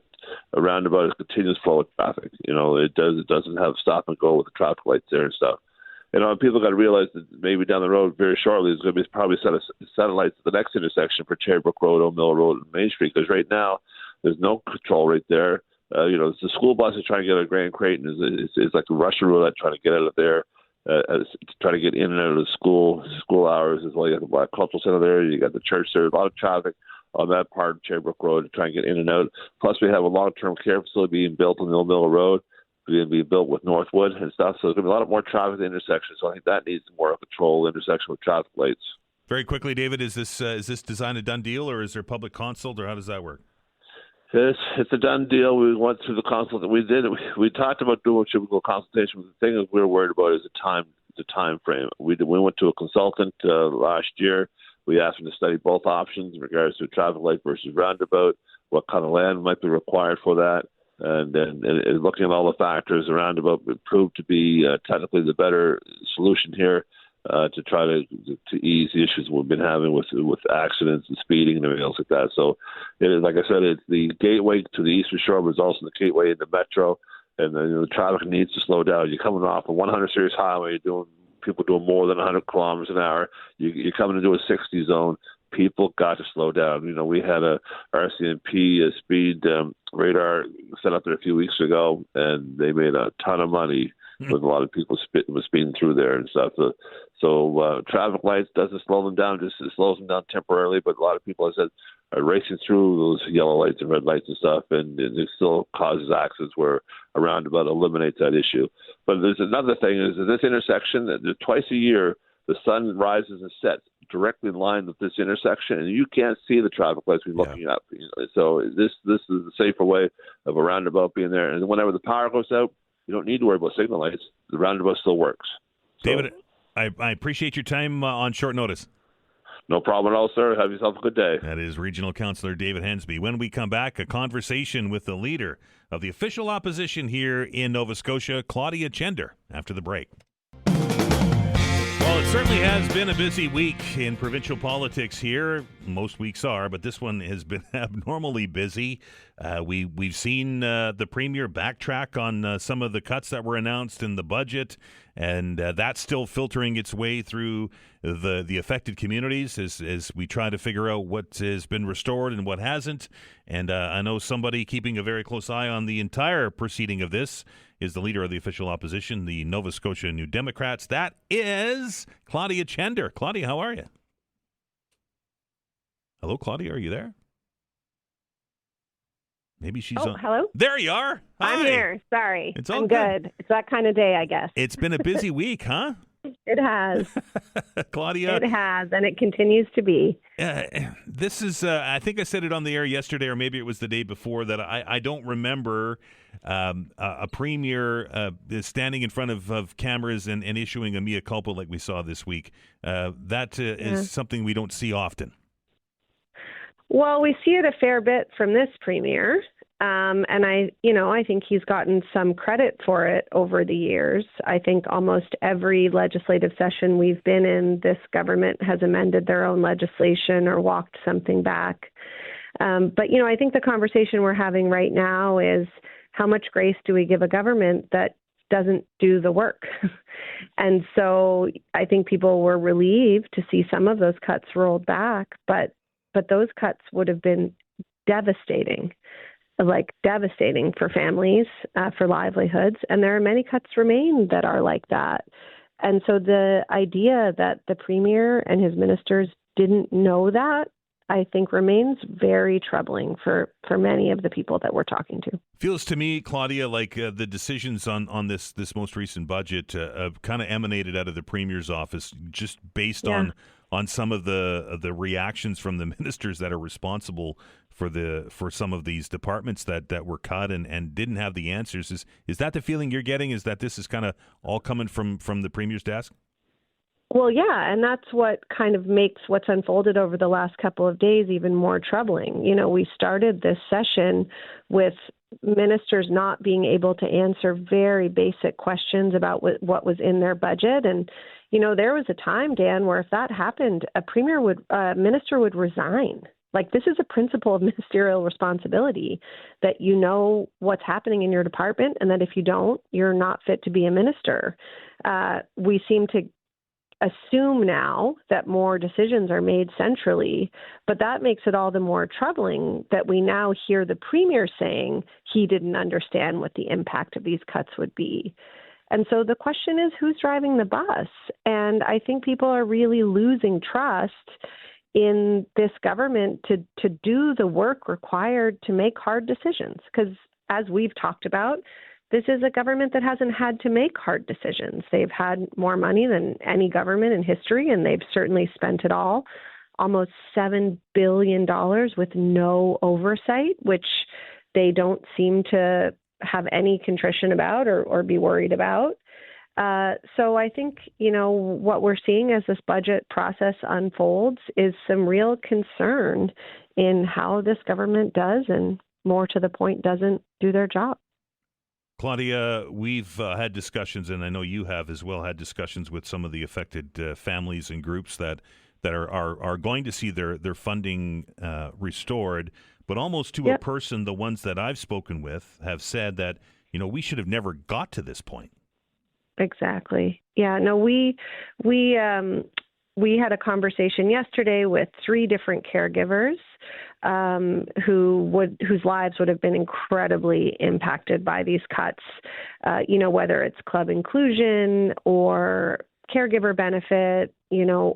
roundabout is continuous flow of traffic. It doesn't have stop and go with the traffic lights there and stuff. People got to realize that maybe down the road, very shortly, there's going to be probably a set of satellites at the next intersection for Cherrybrook Road, O'Mill Road, and Main Street. Because right now, there's no control right there. The school buses trying to get out of Grand Creighton is like a Russian roulette trying to get out of there. To try to get in and out of the school hours as well. You got the Black Cultural Center there. You got the church there. A lot of traffic on that part of Cherrybrook Road to try and get in and out. Plus, we have a long-term care facility being built on the Old Mill Road. It's going to be built with Northwood and stuff. So there's going to be a lot more traffic at the intersection. So I think that needs more control intersection with traffic lights. Very quickly, David, is this design a done deal, or is there public consult, or how does that work? It's a done deal. We went through the consult. We talked about doing a typical consultation. The thing that we're worried about is the time frame. We went to a consultant last year. We asked him to study both options in regards to traffic light versus roundabout, what kind of land might be required for that, and then looking at all the factors, the roundabout proved to be technically the better solution here. To try to ease the issues we've been having with accidents and speeding and everything else like that. So, like I said, it's the gateway to the Eastern Shore, but it's also the gateway into Metro, and the traffic needs to slow down. You're coming off a 100 series highway, people doing more than 100 kilometers an hour. You're coming into a 60 zone. People got to slow down. We had a RCMP speed radar set up there a few weeks ago, and they made a ton of money with a lot of people speeding through there and stuff. So traffic lights doesn't slow them down; just it slows them down temporarily. But a lot of people, I said, are racing through those yellow lights and red lights and stuff, and it still causes accidents where a roundabout eliminates that issue. But there's another thing: is that this intersection, twice a year, the sun rises and sets directly in line with this intersection, and you can't see the traffic lights when you're looking up. So this is a safer way of a roundabout being there. And whenever the power goes out, you don't need to worry about signal lights. The roundabout still works. So, David, I appreciate your time on short notice. No problem at all, sir. Have yourself a good day. That is Regional Councillor David Hendsbee. When we come back, a conversation with the leader of the official opposition here in Nova Scotia, Claudia Chender, after the break. Well, it certainly has been a busy week in provincial politics here. Most weeks are, but this one has been abnormally busy. We've seen the Premier backtrack on some of the cuts that were announced in the budget, and that's still filtering its way through the affected communities as we try to figure out what has been restored and what hasn't. And I know somebody keeping a very close eye on the entire proceeding of this is the leader of the official opposition, the Nova Scotia New Democrats. That is Claudia Chender. Claudia, how are you? Hello, Claudia, are you there? Maybe she's on. Hello? There you are. Hi. I'm here. Sorry. It's all I'm good. It's that kind of day, I guess. It's been a busy week, huh? It has. Claudia. It has, and it continues to be. This is, I think I said it on the air yesterday, or maybe it was the day before, that I don't remember a premier standing in front of cameras and issuing a mea culpa like we saw this week. That is something we don't see often. Well, we see it a fair bit from this premier. And I think he's gotten some credit for it over the years. I think almost every legislative session we've been in, this government has amended their own legislation or walked something back. But I think the conversation we're having right now is how much grace do we give a government that doesn't do the work? And so I think people were relieved to see some of those cuts rolled back, but those cuts would have been devastating for families, for livelihoods. And there are many cuts remain that are like that. And so the idea that the Premier and his ministers didn't know that, I think, remains very troubling for many of the people that we're talking to. Feels to me, Claudia, like the decisions on this most recent budget kind of emanated out of the Premier's office, just based on some of the reactions from the ministers that are responsible for some of these departments that were cut and didn't have the answers. Is that the feeling you're getting? Is that this is kind of all coming from the Premier's desk? Well, yeah, and that's what kind of makes what's unfolded over the last couple of days even more troubling. We started this session with ministers not being able to answer very basic questions about what was in their budget. And, there was a time, Dan, where if that happened, a minister would resign. Like, this is a principle of ministerial responsibility, that you know what's happening in your department, and that if you don't, you're not fit to be a minister. We seem to assume now that more decisions are made centrally, but that makes it all the more troubling that we now hear the Premier saying he didn't understand what the impact of these cuts would be. And so the question is, who's driving the bus? And I think people are really losing trust in this government to do the work required to make hard decisions. Because as we've talked about, this is a government that hasn't had to make hard decisions. They've had more money than any government in history, and they've certainly spent it all almost $7 billion with no oversight, which they don't seem to have any contrition about or be worried about. So I think, what we're seeing as this budget process unfolds is some real concern in how this government does, and more to the point, doesn't do their job. Claudia, we've had discussions, and I know you have as well, had discussions with some of the affected families and groups that are going to see their funding restored. But almost to a person, the ones that I've spoken with have said that, we should have never got to this point. Exactly. Yeah, no, we had a conversation yesterday with 3 different caregivers whose lives would have been incredibly impacted by these cuts, whether it's club inclusion or caregiver benefit,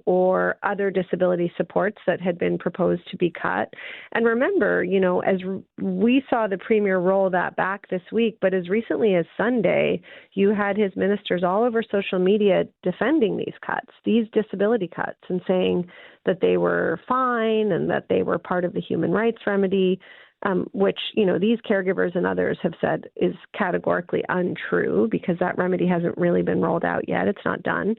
or other disability supports that had been proposed to be cut. And remember, as we saw the premier roll that back this week, but as recently as Sunday, you had his ministers all over social media defending these cuts, these disability cuts, and saying that they were fine and that they were part of the human rights remedy, which, these caregivers and others have said is categorically untrue because that remedy hasn't really been rolled out yet. It's not done.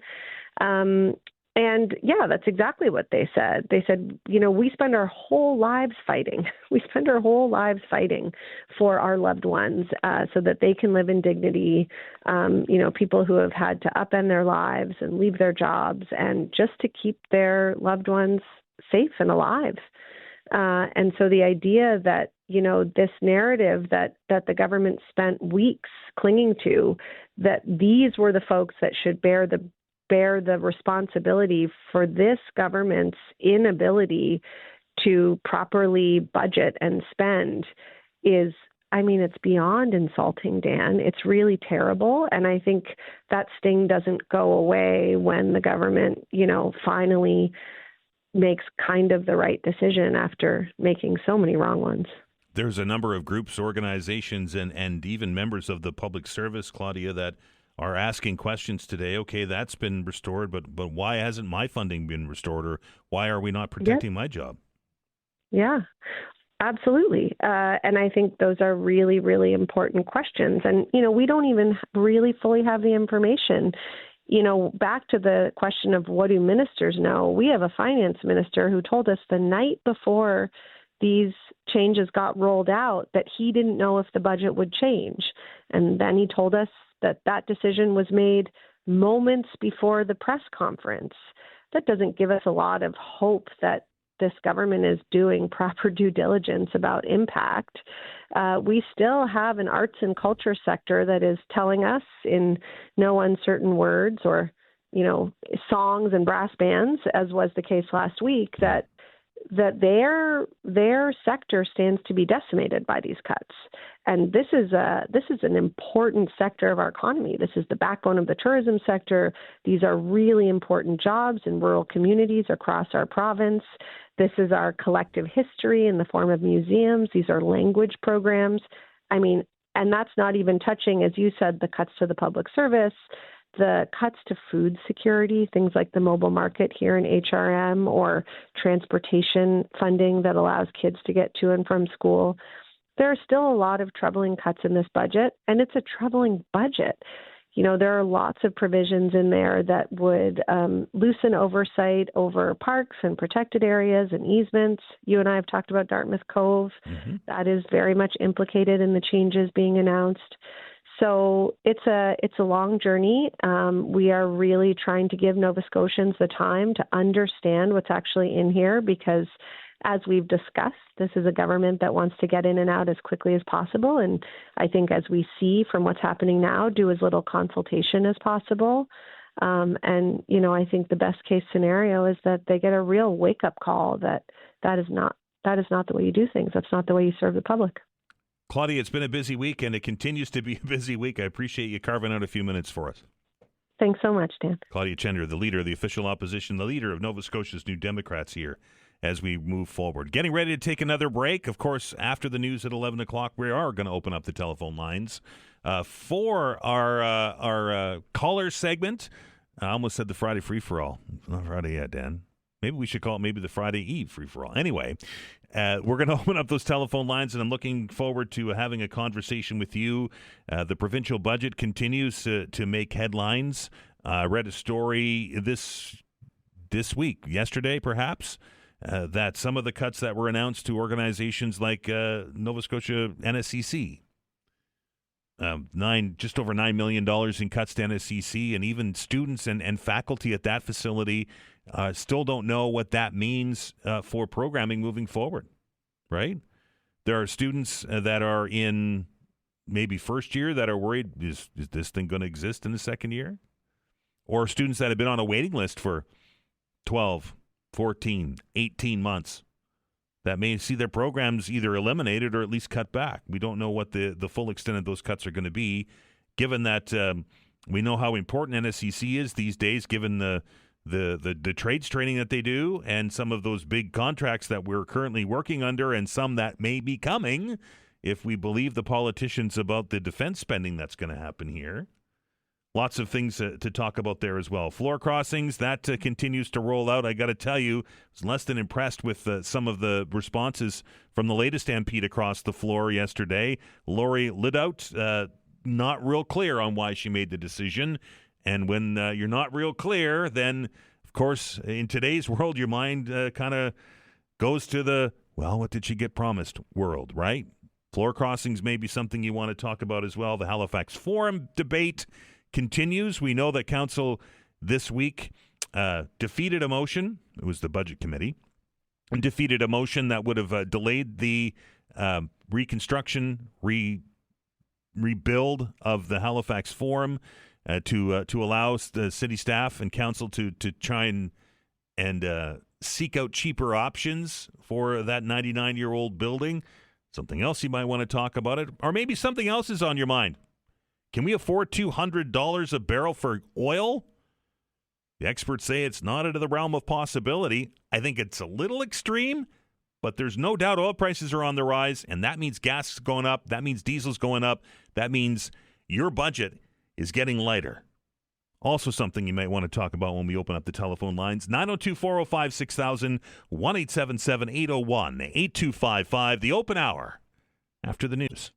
And yeah, that's exactly what they said. They said, we spend our whole lives fighting. We spend our whole lives fighting for our loved ones so that they can live in dignity. People who have had to upend their lives and leave their jobs and just to keep their loved ones safe and alive. And so the idea that, this narrative that the government spent weeks clinging to, that these were the folks that should bear the responsibility for this government's inability to properly budget and spend is, it's beyond insulting, Dan. It's really terrible. And I think that sting doesn't go away when the government, finally makes kind of the right decision after making so many wrong ones. There's a number of groups, organizations, and even members of the public service, Claudia, that are asking questions today. Okay, that's been restored, but why hasn't my funding been restored, or why are we not protecting my job? Yeah, absolutely. And I think those are really, really important questions. And, we don't even really fully have the information. Back to the question of what do ministers know, we have a finance minister who told us the night before these changes got rolled out that he didn't know if the budget would change. And then he told us that decision was made moments before the press conference. That doesn't give us a lot of hope that this government is doing proper due diligence about impact. We still have an arts and culture sector that is telling us in no uncertain words or, songs and brass bands, as was the case last week, that their sector stands to be decimated by these cuts. And this is an important sector of our economy. This is the backbone of the tourism sector. These are really important jobs in rural communities across our province. This is our collective history in the form of museums. These are language programs. And that's not even touching, as you said, the cuts to the public service, the cuts to food security, things like the mobile market here in HRM or transportation funding that allows kids to get to and from school. There are still a lot of troubling cuts in this budget, and it's a troubling budget. There are lots of provisions in there that would loosen oversight over parks and protected areas and easements. You and I have talked about Dartmouth Cove. Mm-hmm. That is very much implicated in the changes being announced. So it's a long journey. We are really trying to give Nova Scotians the time to understand what's actually in here because, as we've discussed, this is a government that wants to get in and out as quickly as possible. And I think, as we see from what's happening now, do as little consultation as possible. I think the best case scenario is that they get a real wake-up call that is not the way you do things. That's not the way you serve the public. Claudia, it's been a busy week, and it continues to be a busy week. I appreciate you carving out a few minutes for us. Thanks so much, Dan. Claudia Chender, the leader of the official opposition, the leader of Nova Scotia's New Democrats here as we move forward. Getting ready to take another break. Of course, after the news at 11 o'clock, we are going to open up the telephone lines for our caller segment. I almost said the Friday free-for-all. It's not Friday yet, Dan. Maybe we should call it maybe the Friday Eve free-for-all. Anyway, we're going to open up those telephone lines, and I'm looking forward to having a conversation with you. The provincial budget continues to make headlines. I read a story this week, yesterday perhaps, that some of the cuts that were announced to organizations like Nova Scotia NSCC, just over $9 million in cuts to NSCC, and even students and faculty at that facility still don't know what that means for programming moving forward, right? There are students that are in maybe first year that are worried, is this thing going to exist in the second year? Or students that have been on a waiting list for 12, 14, 18 months that may see their programs either eliminated or at least cut back. We don't know what the full extent of those cuts are going to be, given that we know how important NSCC is these days, given the trades training that they do and some of those big contracts that we're currently working under and some that may be coming if we believe the politicians about the defense spending that's going to happen here. Lots of things to talk about there as well. Floor crossings, that continues to roll out. I got to tell you, I was less than impressed with some of the responses from the latest stampede across the floor yesterday. Lori Lidout, not real clear on why she made the decision. And when you're not real clear, then, of course, in today's world, your mind kind of goes to the, well, what did she get promised world, right? Floor crossings may be something you want to talk about as well. The Halifax Forum debate continues. We know that council this week defeated a motion. It was the budget committee, and defeated a motion that would have delayed the reconstruction, rebuild of the Halifax Forum to allow the city staff and council to try and seek out cheaper options for that 99-year-old building. Something else you might want to talk about it, or maybe something else is on your mind. Can we afford $200 a barrel for oil? The experts say it's not out of the realm of possibility. I think it's a little extreme, but there's no doubt oil prices are on the rise, and that means gas is going up. That means diesel's going up. That means your budget is getting lighter. Also something you might want to talk about when we open up the telephone lines. 902-405-6000, 1-877-801-8255, the open hour after the news.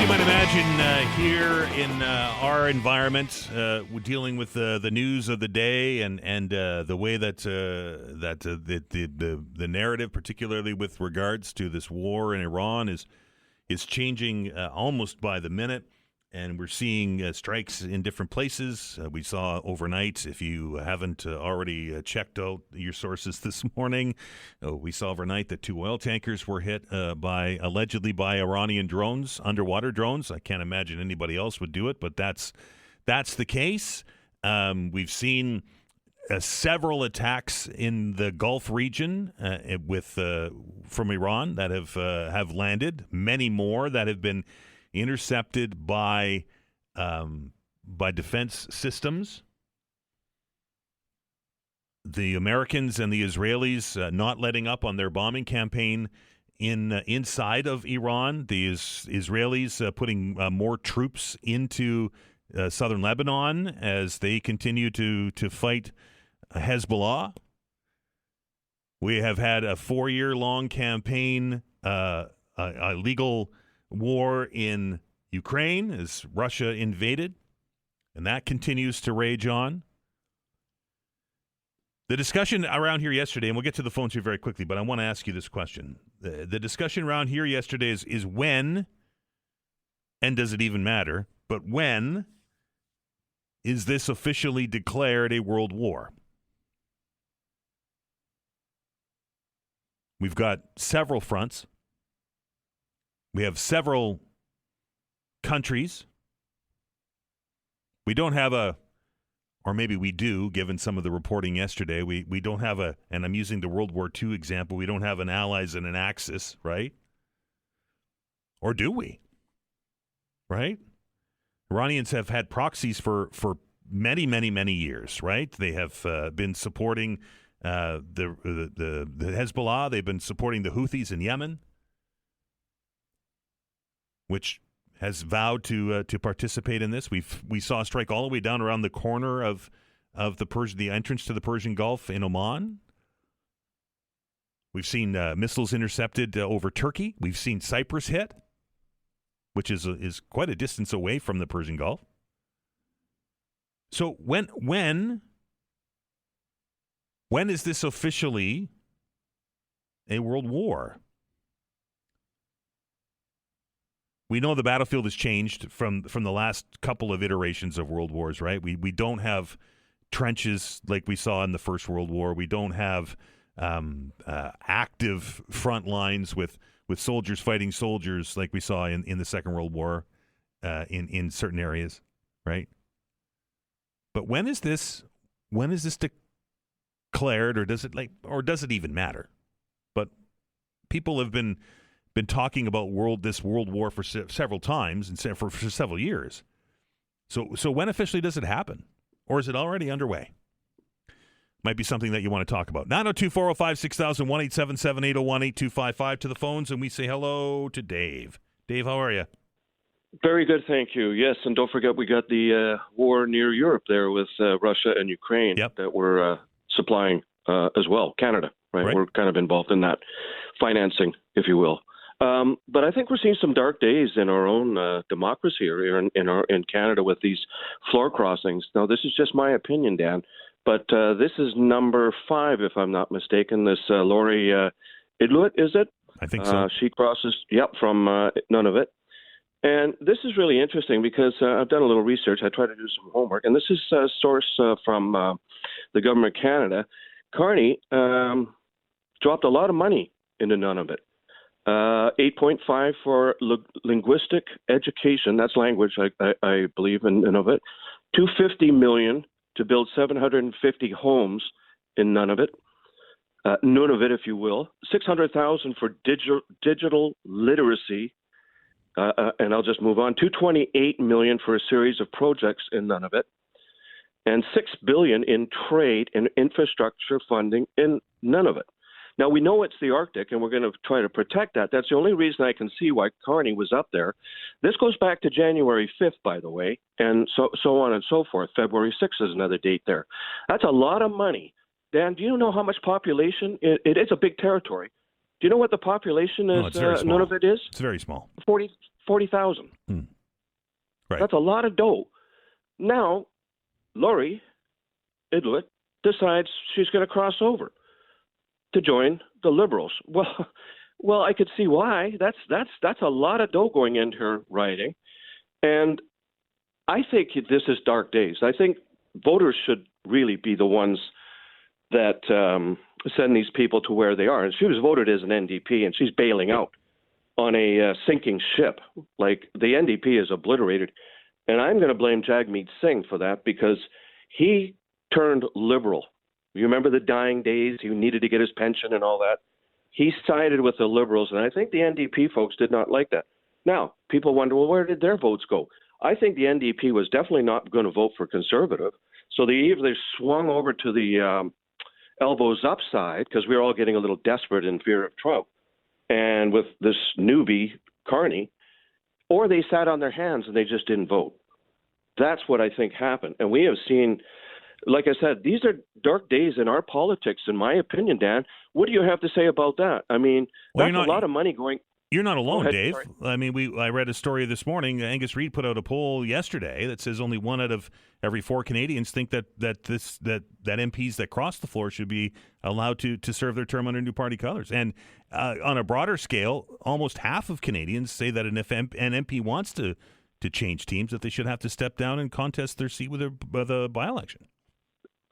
You might imagine here in our environment, we're dealing with the news of the day and the way that the narrative, particularly with regards to this war in Iran, is changing almost by the minute. And we're seeing strikes in different places. We saw overnight, if you haven't already checked out your sources this morning, we saw overnight that 2 oil tankers were hit allegedly by Iranian drones, underwater drones. I can't imagine anybody else would do it, but that's the case. We've seen several attacks in the Gulf region from Iran that have landed. Many more that have been intercepted by defense systems. The Americans and the Israelis not letting up on their bombing campaign inside of Iran. The Israelis putting more troops into southern Lebanon as they continue to fight Hezbollah. We have had a 4-year-long campaign, a legal war in Ukraine as Russia invaded, and that continues to rage on. The discussion around here yesterday, and we'll get to the phones here very quickly, but I want to ask you this question. The discussion around here yesterday is when, and does it even matter, but when is this officially declared a world war? We've got several fronts. We have several countries. We don't have or maybe we do, given some of the reporting yesterday, we don't have and I'm using the World War II example, we don't have an Allies and an Axis, right? Or do we? Right? Iranians have had proxies for many, many, many years, right? They have been supporting the Hezbollah. They've been supporting the Houthis in Yemen, which has vowed to participate in this. We saw a strike all the way down around the corner of the entrance to the Persian Gulf in Oman. We've seen missiles intercepted over Turkey. We've seen Cyprus hit, which is quite a distance away from the Persian Gulf. So when is this officially a world war? We know the battlefield has changed from the last couple of iterations of world wars, right? We don't have trenches like we saw in the First World War. We don't have active front lines with soldiers fighting soldiers like we saw in the Second World War in certain areas, right? But when is this declared, or does it even matter? But people have been talking about this world war for several times and for several years. So when officially does it happen, or is it already underway? Might be something that you want to talk about. 902-405-6000, 1-877-801-8255 to the phones, and we say hello to Dave. Dave, how are you? Very good, thank you. Yes, and don't forget we got the war near Europe there with Russia and Ukraine that we're supplying as well. Canada, right? We're kind of involved in that financing, if you will. But I think we're seeing some dark days in our own democracy here in Canada with these floor crossings. Now, this is just my opinion, Dan, but this is number 5, if I'm not mistaken. This Lori Idlut, is it? I think so. She crosses, from Nunavut. And this is really interesting because I've done a little research. I tried to do some homework, and this is a source from the Government of Canada. Carney dropped a lot of money into Nunavut. 8.5 for linguistic education. That's language, I believe, in Nunavut. $250 million to build 750 homes in Nunavut. Nunavut, if you will. $600,000 for digital literacy. And I'll just move on. $228 million for a series of projects in Nunavut, and $6 billion in trade and infrastructure funding in Nunavut. Now, we know it's the Arctic, and we're going to try to protect that. That's the only reason I can see why Carney was up there. This goes back to January 5th, by the way, and so on and so forth. February 6th is another date there. That's a lot of money. Dan, do you know how much population? It is a big territory. Do you know what the population is? Nunavut is? It's very small. 40,000. Right. That's a lot of dough. Now, Lori Idlut decides she's going to cross over to join the Liberals. Well, I could see why. That's a lot of dough going into her riding, and I think this is dark days. I think voters should really be the ones that send these people to where they are. And she was voted as an NDP, and she's bailing out on a sinking ship. Like, the NDP is obliterated. And I'm going to blame Jagmeet Singh for that because he turned Liberal. You remember the dying days? He needed to get his pension and all that. He sided with the Liberals, and I think the NDP folks did not like that. Now, people wonder, well, where did their votes go? I think the NDP was definitely not going to vote for Conservative. So they either swung over to the elbows up side, because we were all getting a little desperate in fear of Trump, and with this newbie, Carney, or they sat on their hands and they just didn't vote. That's what I think happened. And we have seen, like I said, these are dark days in our politics, in my opinion, Dan. What do you have to say about that? I mean, that's a lot of money going. You're not alone, ahead, Dave. sorry. I mean, I read a story this morning. Angus Reid put out a poll yesterday that says only 1 out of every 4 Canadians think that MPs that cross the floor should be allowed to serve their term under new party colors. And on a broader scale, almost half of Canadians say that if an MP wants to change teams, that they should have to step down and contest their seat with a by-election.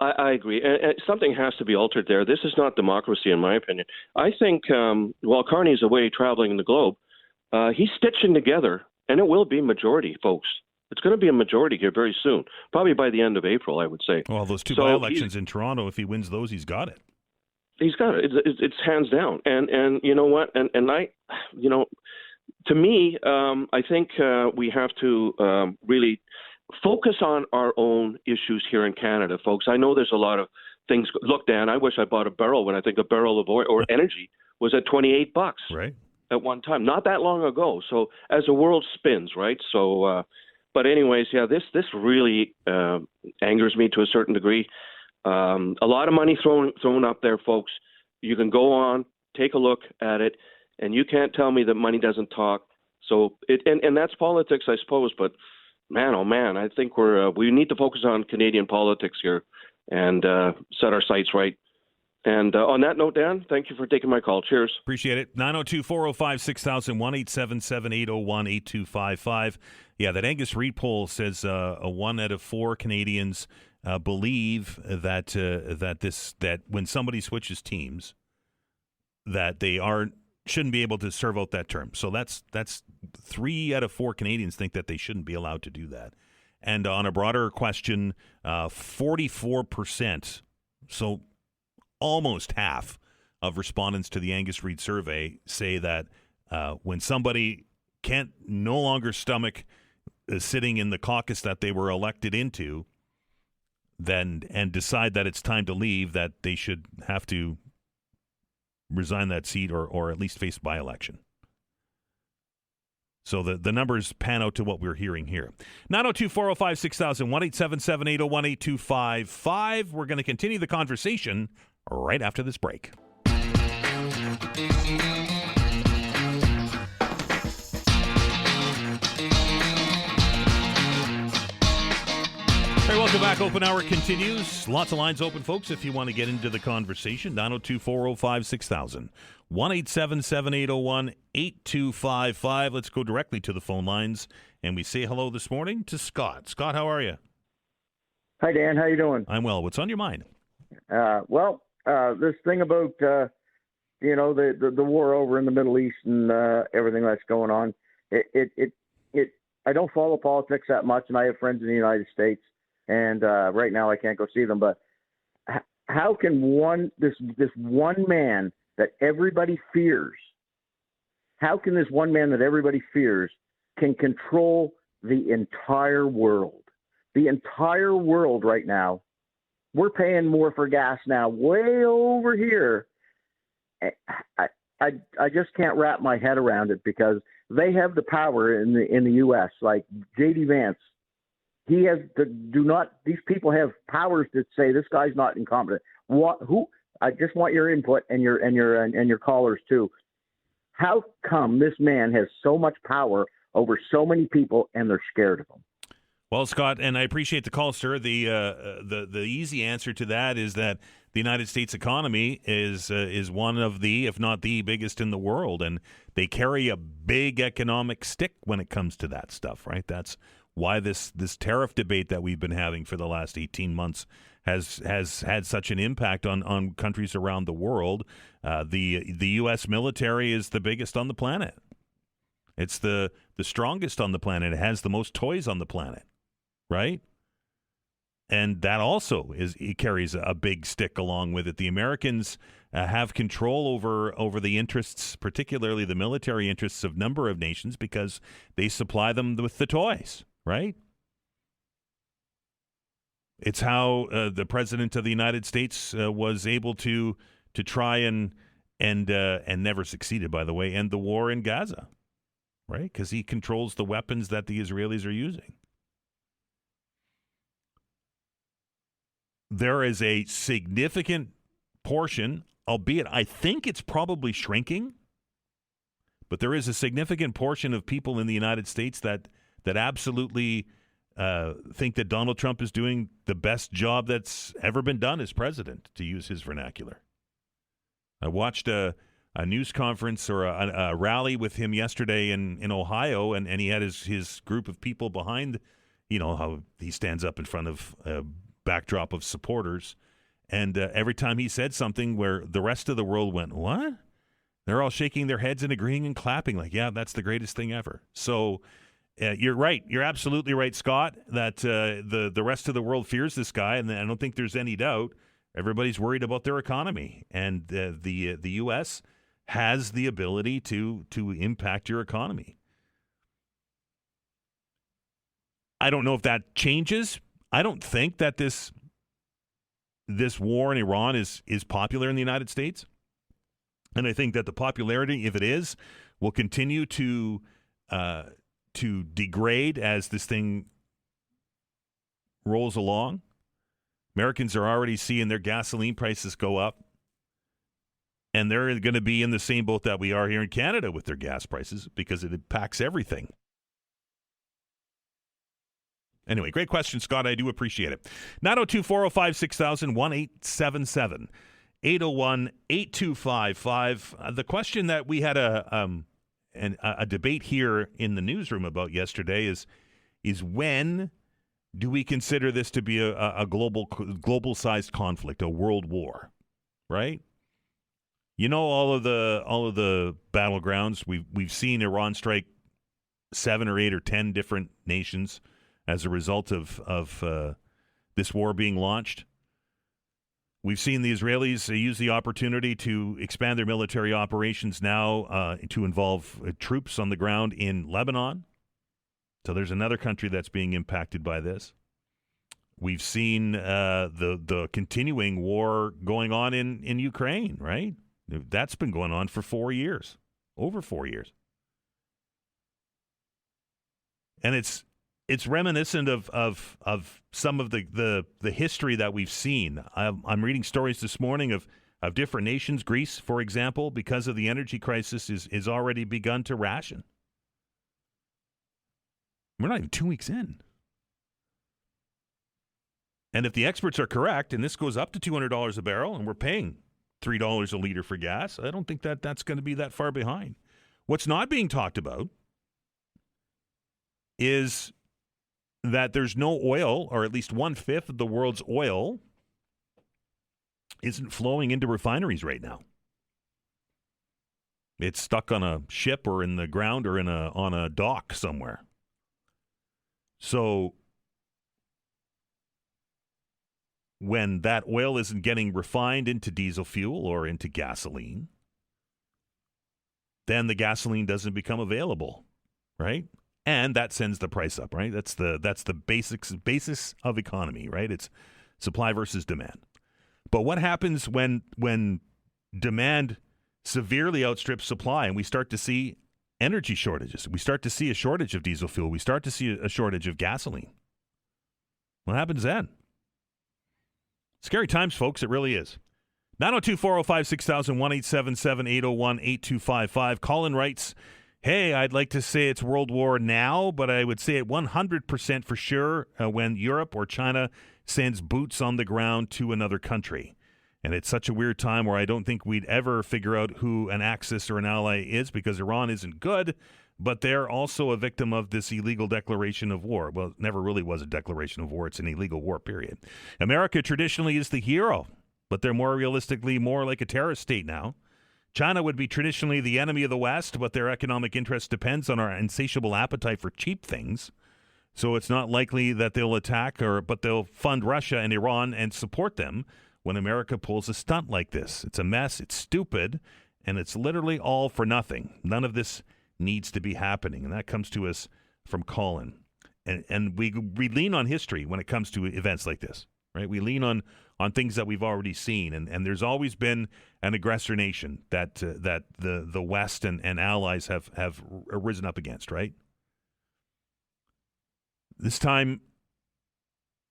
I agree. And something has to be altered there. This is not democracy, in my opinion. I think while Carney's away traveling the globe, he's stitching together, and it will be majority, folks. It's going to be a majority here very soon, probably by the end of April, I would say. Well, those 2 by-elections in Toronto, if he wins those, he's got it. He's got it. It's hands down. And you know what? And I, to me, I think we have to really focus on our own issues here in Canada, folks. I know there's a lot of things. Look, Dan, I wish I bought a barrel when I think a barrel of oil or energy was at $28 Right. at one time, not that long ago. So as the world spins, right? So, but anyways, yeah, this really angers me to a certain degree. A lot of money thrown up there, folks. You can go on, take a look at it, and you can't tell me that money doesn't talk. So and that's politics, I suppose. But man, oh man, I think we need to focus on Canadian politics here and set our sights right. And on that note, Dan, thank you for taking my call. Cheers. Appreciate it. 902-405-6000, 1-877-801-8255. Yeah, that Angus Reid poll says a 1 out of 4 Canadians believe that when somebody switches teams, that they shouldn't be able to serve out that term. So that's 3 out of 4 Canadians think that they shouldn't be allowed to do that. And on a broader question, 44%, so almost half of respondents to the Angus Reid survey say that when somebody can't no longer stomach sitting in the caucus that they were elected into, and decide that it's time to leave, that they should have to resign that seat or at least face by-election. So the numbers pan out to what we're hearing here. 902-405-6000, 1-877-801-8255. We're going to continue the conversation right after this break. Hey, welcome back. Open Hour continues. Lots of lines open, folks, if you want to get into the conversation. 902-405-6000. 1-877-801-8255. Let's go directly to the phone lines, and we say hello this morning to Scott. Scott, how are you? Hi, Dan. How you doing? I'm well. What's on your mind? This thing about, the war over in the Middle East and everything that's going on, I don't follow politics that much, and I have friends in the United States. And right now I can't go see them. But how can this one man that everybody fears, how can this one man that everybody fears can control the entire world? The entire world right now, we're paying more for gas now, way over here. I just can't wrap my head around it because they have the power in the U.S. Like J.D. Vance. He has these people have powers that say this guy's not incompetent. I just want your input and your callers too. How come this man has so much power over so many people and they're scared of him? Well, Scott, and I appreciate the call, sir. The easy answer to that is that the United States economy is one of the, if not the biggest in the world, and they carry a big economic stick when it comes to that stuff, right? That's why this tariff debate that we've been having for the last 18 months has had such an impact on countries around the world. The U.S. military is the biggest on the planet. It's the strongest on the planet. It has the most toys on the planet, right? And that also it carries a big stick along with it. The Americans have control over the interests, particularly the military interests of a number of nations, because they supply them with the toys. Right? It's how the president of the United States was able to try and never succeeded, by the way, end the war in Gaza, right? Because he controls the weapons that the Israelis are using. There is a significant portion, albeit I think it's probably shrinking, but there is a significant portion of people in the United States that absolutely think that Donald Trump is doing the best job that's ever been done as president, to use his vernacular. I watched a news conference or a rally with him yesterday in Ohio, and he had his group of people behind, how he stands up in front of a backdrop of supporters, and every time he said something where the rest of the world went, what? They're all shaking their heads and agreeing and clapping like, yeah, that's the greatest thing ever. So you're right. You're absolutely right, Scott, that the rest of the world fears this guy, and I don't think there's any doubt. Everybody's worried about their economy, and the U.S. has the ability to impact your economy. I don't know if that changes. I don't think that this war in Iran is popular in the United States. And I think that the popularity, if it is, will continue to degrade as this thing rolls along. Americans are already seeing their gasoline prices go up. And they're going to be in the same boat that we are here in Canada with their gas prices because it impacts everything. Anyway, great question, Scott. I do appreciate it. 902-405-6000, 1-877-801-8255. The question that we had a debate here in the newsroom about yesterday is when do we consider this to be a global-sized conflict, a world war, right? You know, all of the battlegrounds, we've seen Iran strike 7 or 8 or 10 different nations as a result of this war being launched. We've seen the Israelis use the opportunity to expand their military operations now to involve troops on the ground in Lebanon. So there's another country that's being impacted by this. We've seen the continuing war going on in Ukraine, right? That's been going on for 4 years, over 4 years. And it's reminiscent of some of the history that we've seen. I'm reading stories this morning of different nations. Greece, for example, because of the energy crisis, is already begun to ration. We're not even 2 weeks in. And if the experts are correct, and this goes up to $200 a barrel, and we're paying $3 a liter for gas, I don't think that's going to be that far behind. What's not being talked about is that there's no oil, or at least 1/5 of the world's oil isn't flowing into refineries right now. It's stuck on a ship or in the ground or on a dock somewhere. So when that oil isn't getting refined into diesel fuel or into gasoline, then the gasoline doesn't become available, right? And that sends the price up, right? That's the basis of economy, right? It's supply versus demand. But what happens when demand severely outstrips supply and we start to see energy shortages? We start to see a shortage of diesel fuel. We start to see a shortage of gasoline. What happens then? Scary times, folks. It really is. 902-405-6000, 1-877-801-8255. Colin writes, hey, I'd like to say it's World War now, but I would say it 100% for sure when Europe or China sends boots on the ground to another country. And it's such a weird time where I don't think we'd ever figure out who an axis or an ally is because Iran isn't good, but they're also a victim of this illegal declaration of war. Well, it never really was a declaration of war. It's an illegal war, period. America traditionally is the hero, but they're more realistically more like a terrorist state now. China would be traditionally the enemy of the West, but their economic interest depends on our insatiable appetite for cheap things. So it's not likely that they'll attack, but they'll fund Russia and Iran and support them when America pulls a stunt like this. It's a mess, it's stupid, and it's literally all for nothing. None of this needs to be happening, and that comes to us from Colin. And we lean on history when it comes to events like this, right? We lean on things that we've already seen, and there's always been an aggressor nation that the West and allies have risen up against, right? This time,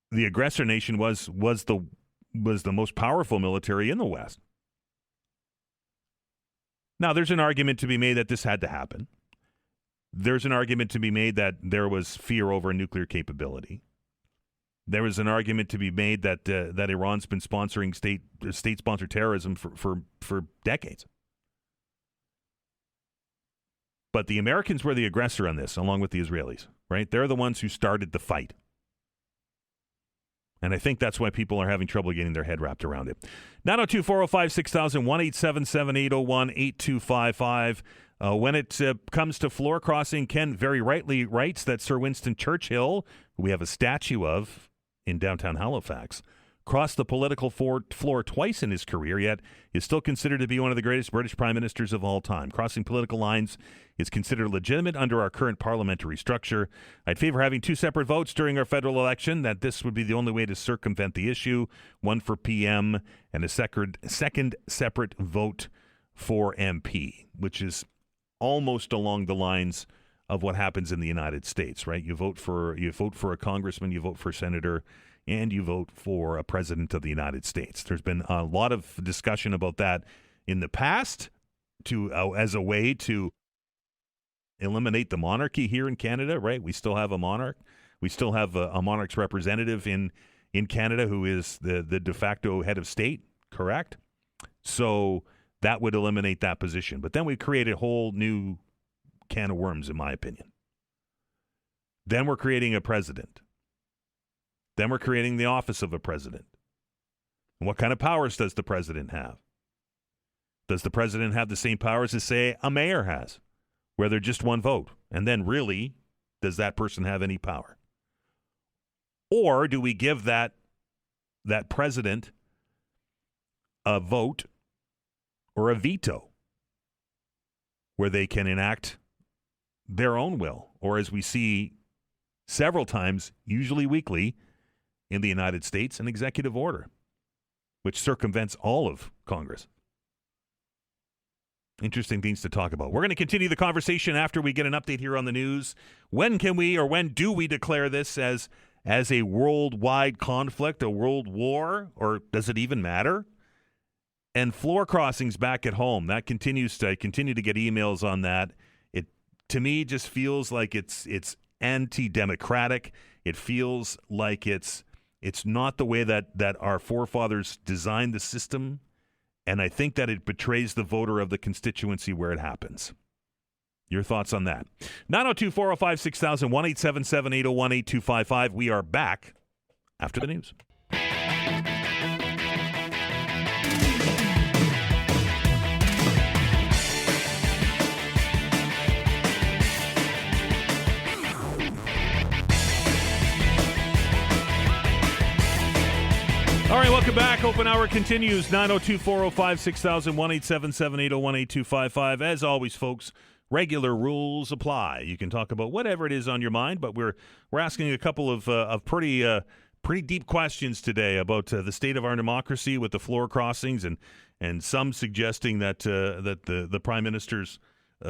the aggressor nation was the most powerful military in the West. Now, there's an argument to be made that this had to happen. There's an argument to be made that there was fear over nuclear capability. There was an argument to be made that Iran's been sponsoring state-sponsored terrorism for decades. But the Americans were the aggressor on this, along with the Israelis, right? They're the ones who started the fight. And I think that's why people are having trouble getting their head wrapped around it. 902-405-6000, 1-877-801-8255. When it comes to floor crossing, Ken very rightly writes that Sir Winston Churchill, who we have a statue of in downtown Halifax, crossed the political floor twice in his career, yet is still considered to be one of the greatest British prime ministers of all time. Crossing political lines is considered legitimate under our current parliamentary structure. I'd favor having two separate votes during our federal election, that this would be the only way to circumvent the issue, one for PM and a second separate vote for MP, which is almost along the lines of what happens in the United States, right? You vote for a congressman, you vote for a senator, and you vote for a president of the United States. There's been a lot of discussion about that in the past as a way to eliminate the monarchy here in Canada, right? We still have a monarch. We still have a monarch's representative in Canada who is the de facto head of state, correct? So that would eliminate that position. But then we create a whole new can of worms, in my opinion. Then we're creating a president. Then we're creating the office of a president. And what kind of powers does the president have? Does the president have the same powers as, say, a mayor has, where they're just one vote? And then really, does that person have any power? Or do we give that president a vote or a veto where they can enact their own will, or as we see several times, usually weekly, in the United States, an executive order, which circumvents all of Congress? Interesting things to talk about. We're going to continue the conversation after we get an update here on the news. When do we declare this as a worldwide conflict, a world war, or does it even matter? And floor crossings back at home, that continues to get emails on that. It, to me, just feels like it's anti-democratic. It feels like it's not the way that our forefathers designed the system. And I think that it betrays the voter of the constituency where it happens. Your thoughts on that? 902-405-6000, 1-877-801-8255. We are back after the news. All right, welcome back. Open hour continues. 902-405-6000, 1-877-801-8255. As always, folks, regular rules apply. You can talk about whatever it is on your mind, but we're asking a couple of pretty deep questions today about the state of our democracy with the floor crossings, and some suggesting that the Prime Minister's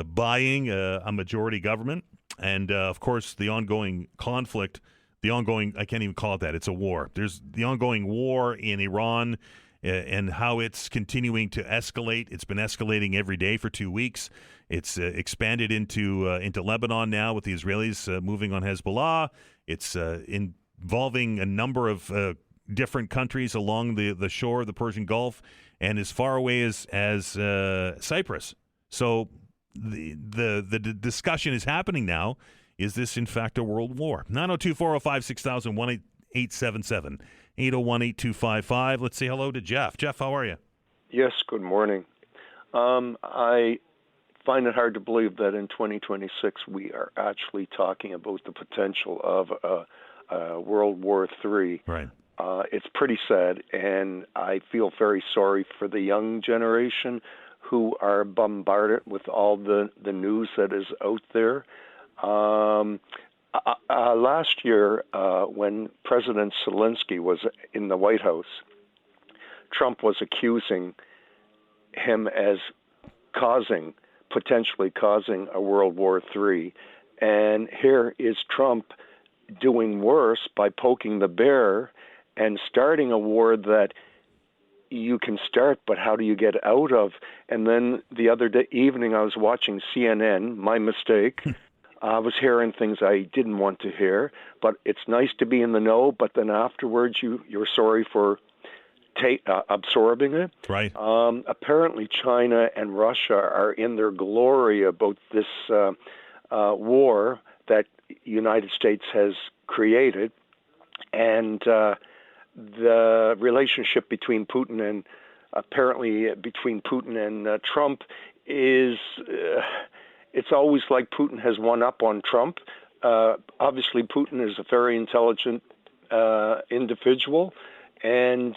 buying a majority government, and of course the ongoing conflict. I can't even call it that. It's a war. There's the ongoing war in Iran and how it's continuing to escalate. It's been escalating every day for 2 weeks. It's expanded into Lebanon now with the Israelis moving on Hezbollah. It's involving a number of different countries along the shore of the Persian Gulf and as far away as Cyprus. So the discussion is happening now. Is this, in fact, a world war? 902-405-6000, 1-877-801-8255. Let's say hello to Jeff. Jeff, how are you? Yes, good morning. I find it hard to believe that in 2026 we are actually talking about the potential of World War III. Right. It's pretty sad, and I feel very sorry for the young generation who are bombarded with all the news that is out there. Last year, when President Zelensky was in the White House, Trump was accusing him as potentially causing a World War III. And here is Trump doing worse by poking the bear and starting a war that you can start, but how do you get out of? And then the other evening, I was watching CNN, my mistake. I was hearing things I didn't want to hear, but it's nice to be in the know. But then afterwards, you're sorry for absorbing it. Right. Apparently, China and Russia are in their glory about this war that United States has created, and the relationship between Putin and Trump is. It's always like Putin has one up on Trump. Obviously, Putin is a very intelligent individual, And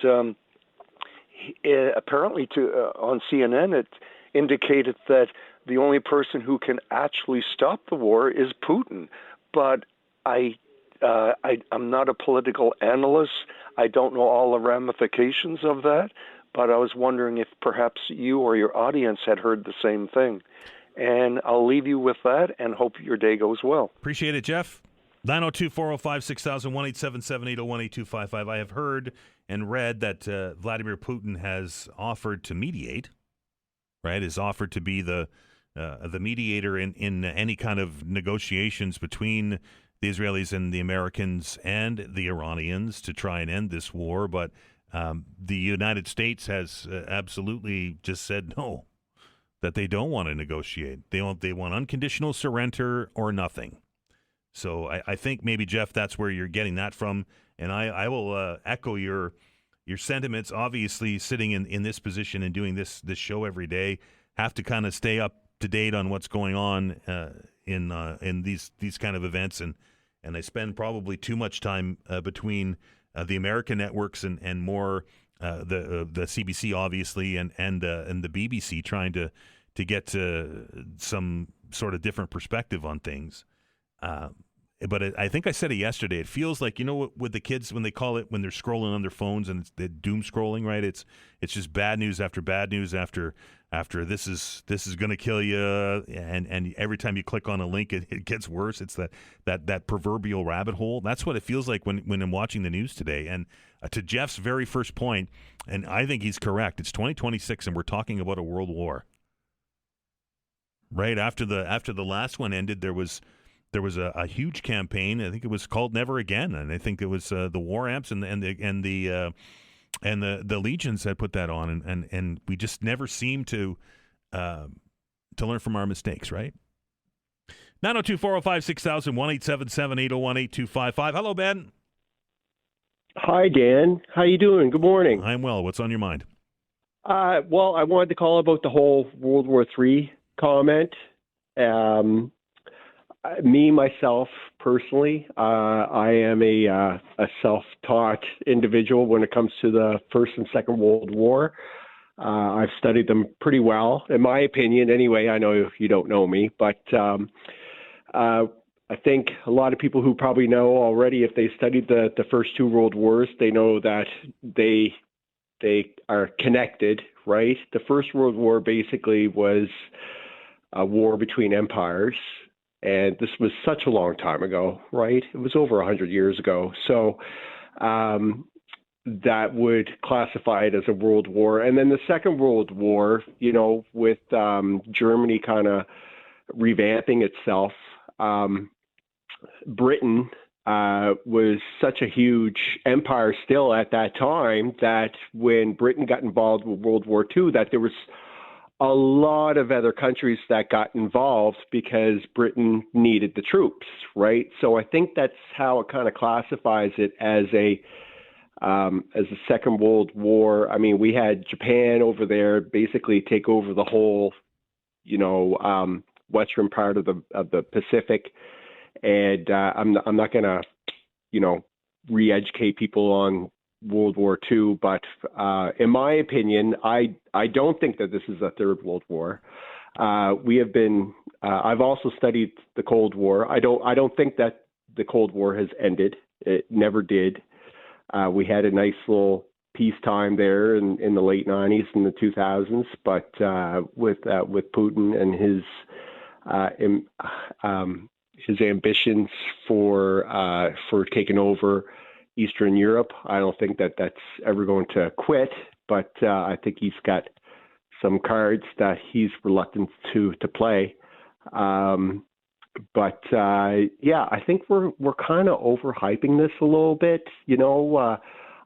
apparently on CNN, it indicated that the only person who can actually stop the war is Putin. But I'm not a political analyst. I don't know all the ramifications of that, but I was wondering if perhaps you or your audience had heard the same thing. And I'll leave you with that and hope your day goes well. Appreciate it, Jeff. 902-405-6000, 1-877-801-8255. I have heard and read that Vladimir Putin has offered to mediate, right? Has offered to be the mediator in any kind of negotiations between the Israelis and the Americans and the Iranians to try and end this war. But the United States has absolutely just said no, that they don't want to negotiate. They want unconditional surrender or nothing. So I think maybe, Jeff, that's where you're getting that from. And I will echo your sentiments. Obviously, sitting in this position and doing this show every day, have to kind of stay up to date on what's going on in these kind of events. And I spend probably too much time between the American networks and more the CBC, obviously, and the BBC, trying to get to some sort of different perspective on things. But I think I said it yesterday. It feels like, with the kids when they call it, when they're scrolling on their phones and it's doom scrolling, right? It's just bad news after bad news after this is going to kill you, and every time you click on a link, it gets worse. It's that proverbial rabbit hole. That's what it feels like when I'm watching the news today. And to Jeff's very first point, and I think he's correct. It's 2026, and we're talking about a world war. Right after the last one ended, there was a huge campaign. I think it was called Never Again, and I think it was the war amps and the legions that put that on, and we just never seem to learn from our mistakes, right? 902-405-6000, 1-877-801-8255. Hello, Ben. Hi, Dan. How you doing? Good morning. I'm well. What's on your mind? Well, I wanted to call about the whole World War III comment. Me, myself, personally, I am a self-taught individual when it comes to the First and Second World War. I've studied them pretty well, in my opinion. Anyway, I know you don't know me, but I think a lot of people who probably know already, if they studied the first two world wars, they know that they are connected, right? The First World War basically was a war between empires. And this was such a long time ago, right? It was over 100 years ago. So that would classify it as a world war. And then the Second World War, with Germany kind of revamping itself, Britain was such a huge empire still at that time that when Britain got involved with World War II, that there was a lot of other countries that got involved because Britain needed the troops, right? So I think that's how it kind of classifies it as a Second World War. I mean, we had Japan over there basically take over the whole, western part of the Pacific, and I'm not going to, re-educate people on World War II, but in my opinion, I don't think that this is a third World War. We have been. I've also studied the Cold War. I don't think that the Cold War has ended. It never did. We had a nice little peacetime there in the late '90s and the 2000s, but with Putin and his ambitions for taking over Eastern Europe, I don't think that that's ever going to quit, but I think he's got some cards that he's reluctant to play. But I think we're kind of overhyping this a little bit.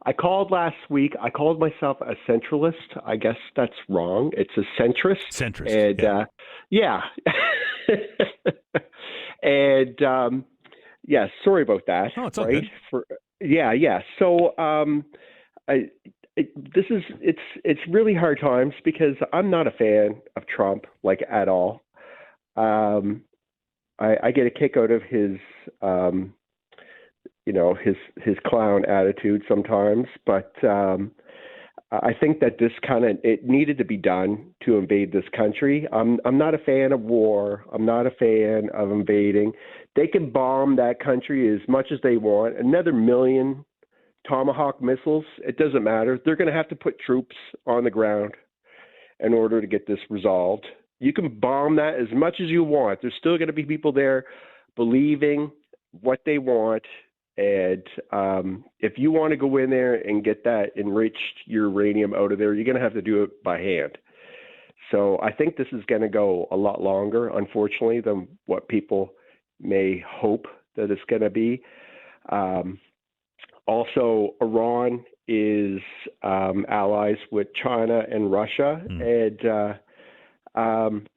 I called last week. I called myself a centralist. I guess that's wrong. It's a centrist. Centrist. And yeah. And yeah, sorry about that. Oh, it's all good. Yeah. So it's really hard times because I'm not a fan of Trump, like, at all. I get a kick out of his his clown attitude sometimes. But I think that it needed to be done to invade this country. I'm not a fan of war. I'm not a fan of invading. They can bomb that country as much as they want. Another million Tomahawk missiles, it doesn't matter. They're going to have to put troops on the ground in order to get this resolved. You can bomb that as much as you want. There's still going to be people there believing what they want. And if you want to go in there and get that enriched uranium out of there, you're going to have to do it by hand. So I think this is going to go a lot longer, unfortunately, than what people may hope that it's going to be. Also, Iran is allies with China and Russia. And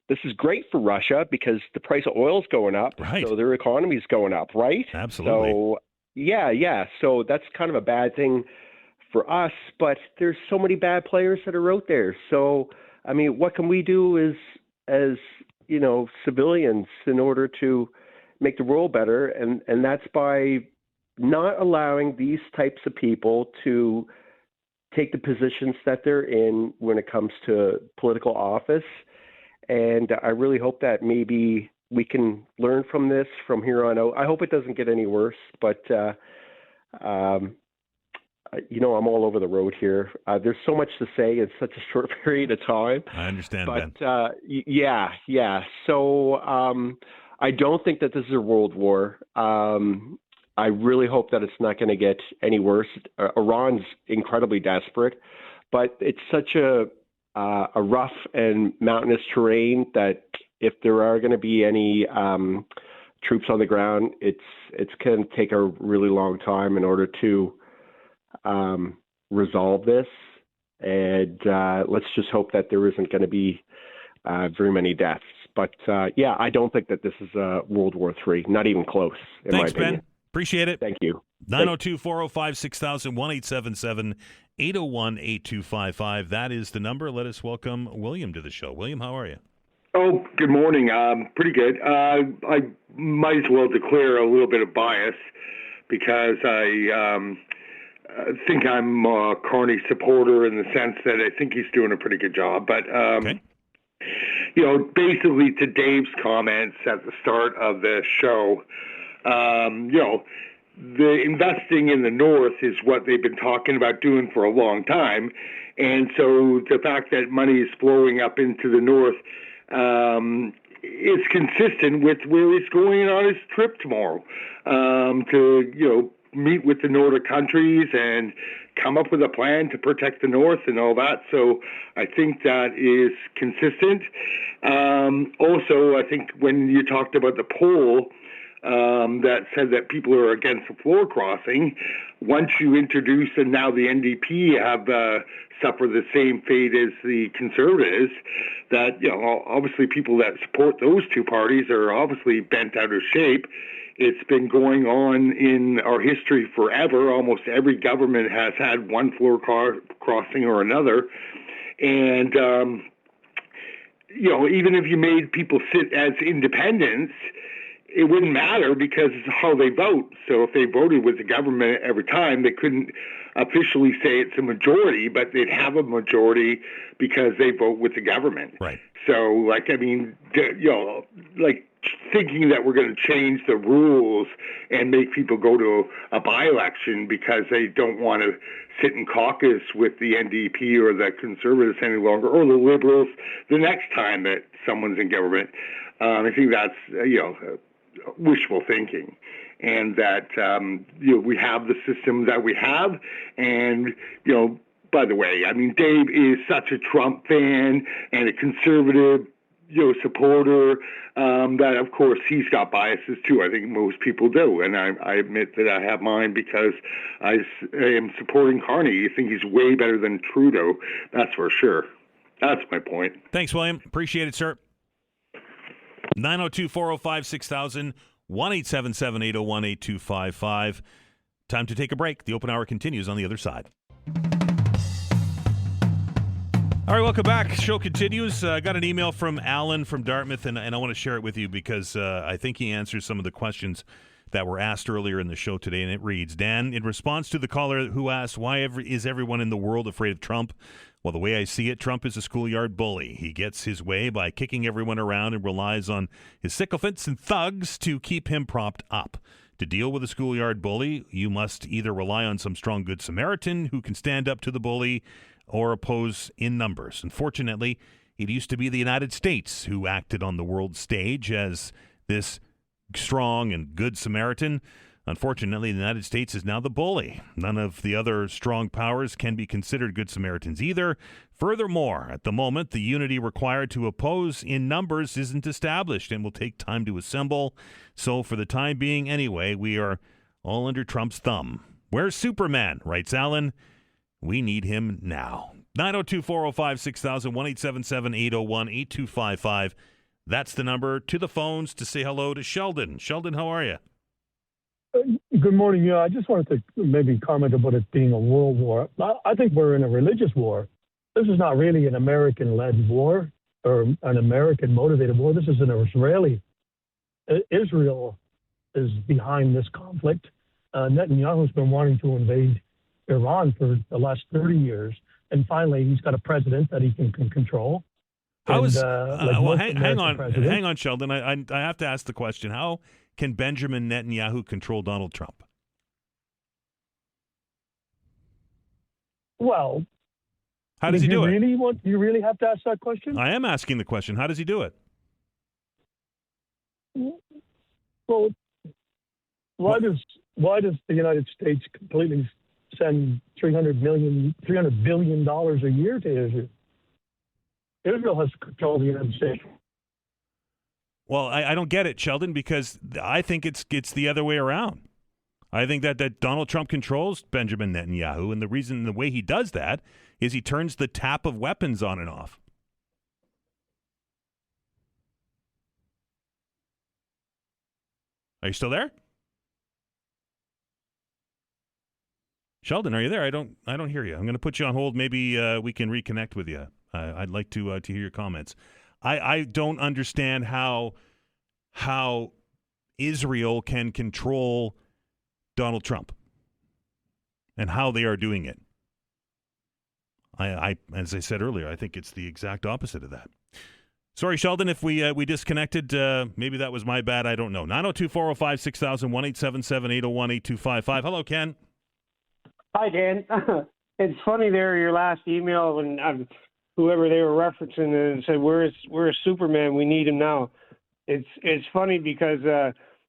this is great for Russia because the price of oil is going up. Right. So their economy is going up, right? Absolutely. So, yeah. So that's kind of a bad thing for us, but there's so many bad players that are out there. So, I mean, what can we do as civilians in order to make the world better? And that's by not allowing these types of people to take the positions that they're in when it comes to political office. And I really hope that maybe we can learn from this from here on out. I hope it doesn't get any worse, but, I'm all over the road here. There's so much to say in such a short period of time. I understand, but, Ben. Yeah. So I don't think that this is a world war. I really hope that it's not going to get any worse. Iran's incredibly desperate, but it's such a rough and mountainous terrain that if there are going to be any troops on the ground, it's going to take a really long time in order to resolve this. And let's just hope that there isn't going to be very many deaths. But I don't think that this is World War III, not even close, in Thanks, my opinion. Ben. Appreciate it. Thank you. 902-405-6000, 1-877-801-8255. That is the number. Let us welcome William to the show. William, how are you? Oh, good morning. Pretty good. I might as well declare a little bit of bias because I think I'm a Carney supporter in the sense that I think he's doing a pretty good job. But, Okay. Basically to Dave's comments at the start of the show, the investing in the North is what they've been talking about doing for a long time. And so the fact that money is flowing up into the North is consistent with where he's going on his trip tomorrow to, meet with the Nordic countries and come up with a plan to protect the North and all that. So I think that is consistent. Also, I think when you talked about the poll that said that people are against the floor crossing, once you introduce, and now the NDP have suffered the same fate as the Conservatives, that, obviously people that support those two parties are obviously bent out of shape. It's been going on in our history forever. Almost every government has had one floor crossing or another. And, even if you made people sit as independents, it wouldn't matter because it's how they vote. So if they voted with the government every time, they couldn't officially say it's a majority, but they'd have a majority because they vote with the government. Right. So, thinking that we're going to change the rules and make people go to a by-election because they don't want to sit in caucus with the NDP or the Conservatives any longer, or the Liberals the next time that someone's in government, I think that's, wishful thinking. And that, we have the system that we have. And, by the way, Dave is such a Trump fan and a conservative, supporter, that of course he's got biases too. I think most people do. And I admit that I have mine because I am supporting Carney. I think he's way better than Trudeau. That's for sure. That's my point. Thanks, William. Appreciate it, sir. 902-405-6000, 1-877-801-8255. Time to take a break. The open hour continues on the other side. All right, welcome back. Show continues. I got an email from Alan from Dartmouth, and I want to share it with you because I think he answers some of the questions that were asked earlier in the show today, and it reads, Dan, in response to the caller who asked, why is everyone in the world afraid of Trump? Well, the way I see it, Trump is a schoolyard bully. He gets his way by kicking everyone around and relies on his sycophants and thugs to keep him propped up. To deal with a schoolyard bully, you must either rely on some strong good Samaritan who can stand up to the bully or oppose in numbers. Unfortunately, it used to be the United States who acted on the world stage as this strong and good Samaritan. Unfortunately, the United States is now the bully. None of the other strong powers can be considered good Samaritans either. Furthermore, at the moment, the unity required to oppose in numbers isn't established and will take time to assemble. So for the time being anyway, we are all under Trump's thumb. Where's Superman? Writes Alan. We need him now. 902-405-6000, 1-877-801-8255. That's the number to the phones to say hello to Sheldon. Sheldon, how are you? Good morning. Yeah, I just wanted to maybe comment about it being a world war. I think we're in a religious war. This is not really an American-led war or an American-motivated war. This is an Israeli. Israel is behind this conflict. Netanyahu's been wanting to invade Iran for the last 30 years, and finally he's got a president that he can control. How is hang on, Sheldon. I have to ask the question: how can Benjamin Netanyahu control Donald Trump? Well, how does he do it? You really have to ask that question? I am asking the question. How does he do it? Well, why does the United States completely send $300 billion a year to Israel? Israel has control of the United States. Well, I don't get it, Sheldon, because I think it's the other way around. I think that Donald Trump controls Benjamin Netanyahu, and the way he does that is he turns the tap of weapons on and off. Are you still there? Sheldon, are you there? I don't hear you. I'm going to put you on hold. Maybe we can reconnect with you. I'd like to hear your comments. I don't understand how Israel can control Donald Trump and how they are doing it. As I said earlier, I think it's the exact opposite of that. Sorry, Sheldon, if we disconnected. Maybe that was my bad. I don't know. 902-405-6000, 1-877-801-8255. Hello, Ken. Hi, Dan. It's funny there, your last email when whoever they were referencing and said, "Where's Superman? We need him now." It's funny because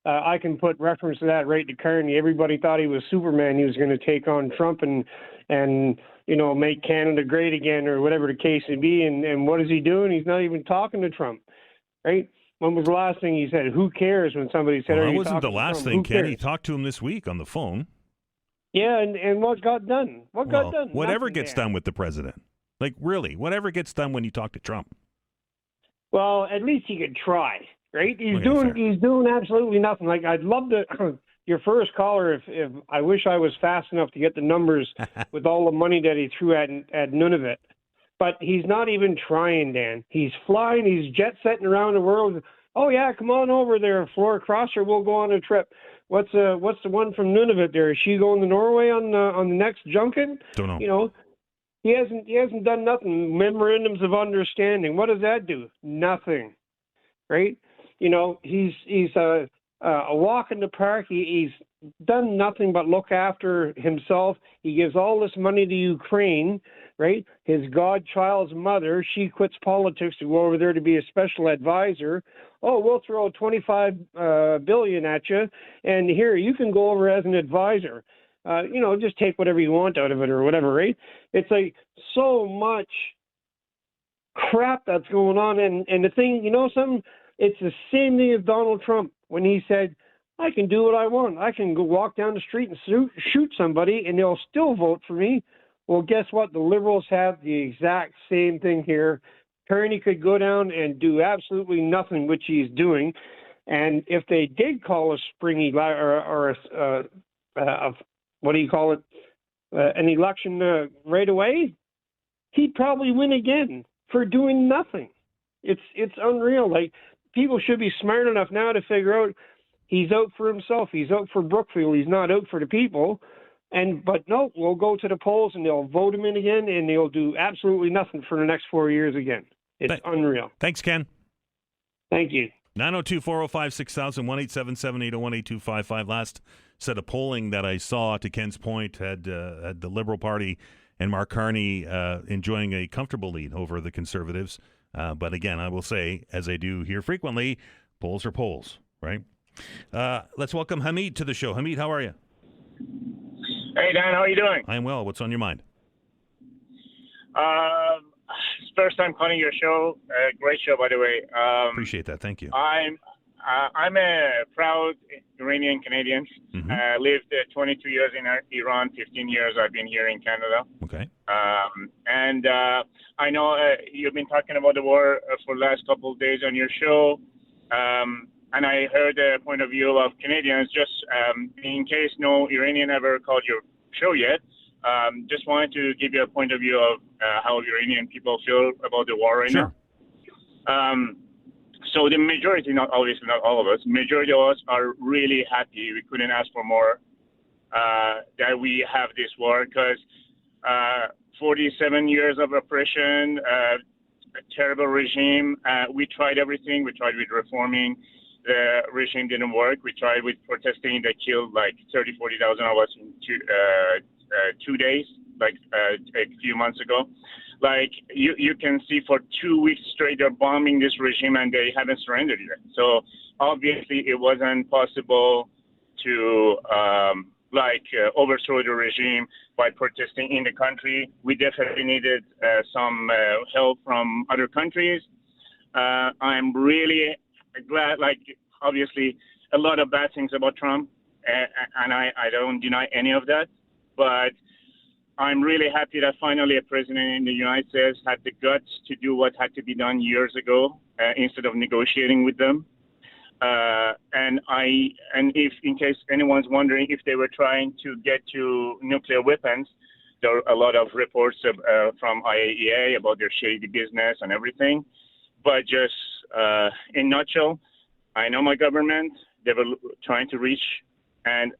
I can put reference to that right to Carney. Everybody thought he was Superman. He was going to take on Trump and make Canada great again or whatever the case may be. And what is he doing? He's not even talking to Trump, right? When was the last thing he said? Who cares when somebody said, well, that wasn't the last thing, Ken. He talked to him this week on the phone. Yeah, and what got done? Got done? Whatever Nothing, gets Dan. done with the president. Like, really, whatever gets done when you talk to Trump. Well, at least he could try, right? He's Okay, doing absolutely nothing. Like, I'd love to. Your first caller, if I wish I was fast enough to get the numbers with all the money that he threw at Nunavut. But he's not even trying, Dan. He's flying. He's jet setting around the world. Oh yeah, come on over there, Flora Crosser. We'll go on a trip. What's the one from Nunavut there? Is she going to Norway on the next junket? Don't know. You know, he hasn't done nothing. Memorandums of understanding. What does that do? Nothing, right? You know, he's a walk in the park. He's done nothing but look after himself. He gives all this money to Ukraine, right? His godchild's mother, she quits politics to go over there to be a special advisor. Oh, we'll throw $25 billion at you, and here, you can go over as an advisor. Just take whatever you want out of it or whatever, right? It's like so much crap that's going on. And the thing, something, it's the same thing as Donald Trump when he said, I can do what I want. I can go walk down the street and shoot somebody, and they'll still vote for me. Well, guess what? The Liberals have the exact same thing here. Kearney could go down and do absolutely nothing, which he's doing. And if they did call a spring an election right away, he'd probably win again for doing nothing. It's unreal. Like, people should be smart enough now to figure out he's out for himself. He's out for Brookfield. He's not out for the people. But no, we'll go to the polls and they'll vote him in again, and they'll do absolutely nothing for the next 4 years again. It's unreal. Thanks, Ken. Thank you. 902-405-6000, 1-877-801-8255. Last set of polling that I saw, to Ken's point, had the Liberal Party and Mark Carney enjoying a comfortable lead over the Conservatives. But again, I will say, as I do here frequently, polls are polls, right? Let's welcome Hamid to the show. Hamid, how are you? Hey, Dan, how are you doing? I am well. What's on your mind? It's first time calling your show. Great show, by the way. Appreciate that. Thank you. I'm a proud Iranian Canadian. Mm-hmm. Lived 22 years in Iran, 15 years I've been here in Canada. Okay. And I know you've been talking about the war for the last couple of days on your show. And I heard the point of view of Canadians. Just in case no Iranian ever called your show yet, just wanted to give you a point of view of how Iranian people feel about the war right now. So the majority, obviously not all of us, majority of us are really happy. We couldn't ask for more that we have this war, because 47 years of oppression, a terrible regime. We tried everything. We tried with reforming. The regime didn't work. We tried with protesting. They killed like 30,000, 40,000 of us in 2 days, like a few months ago. Like you can see for 2 weeks straight, they're bombing this regime and they haven't surrendered yet. So obviously it wasn't possible to overthrow the regime by protesting in the country. We definitely needed some help from other countries. I'm really glad, obviously a lot of bad things about Trump, and I don't deny any of that, but I'm really happy that finally a president in the United States had the guts to do what had to be done years ago instead of negotiating with them. And if, in case anyone's wondering if they were trying to get to nuclear weapons, there are a lot of reports from IAEA about their shady business and everything. But just in a nutshell, I know my government, they were trying to reach, and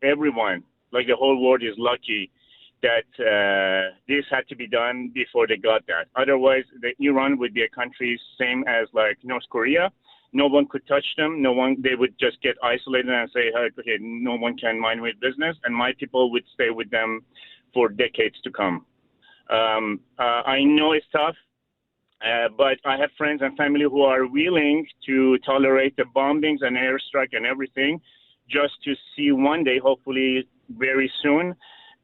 everyone, like the whole world, is lucky that this had to be done before they got that. Otherwise, Iran would be a country same as like North Korea. No one could touch them. They would just get isolated and say, hey, okay, no one can mind my business. And my people would stay with them for decades to come. I know it's tough, but I have friends and family who are willing to tolerate the bombings and airstrike and everything just to see one day, hopefully very soon,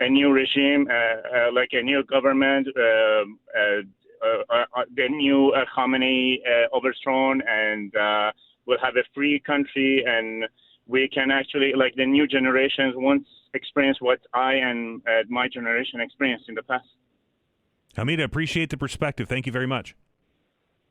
a new regime, like a new government, the new Khamenei overthrown, and we'll have a free country, and we can actually, like the new generations, once experience what I and my generation experienced in the past. Hamid, I appreciate the perspective. Thank you very much.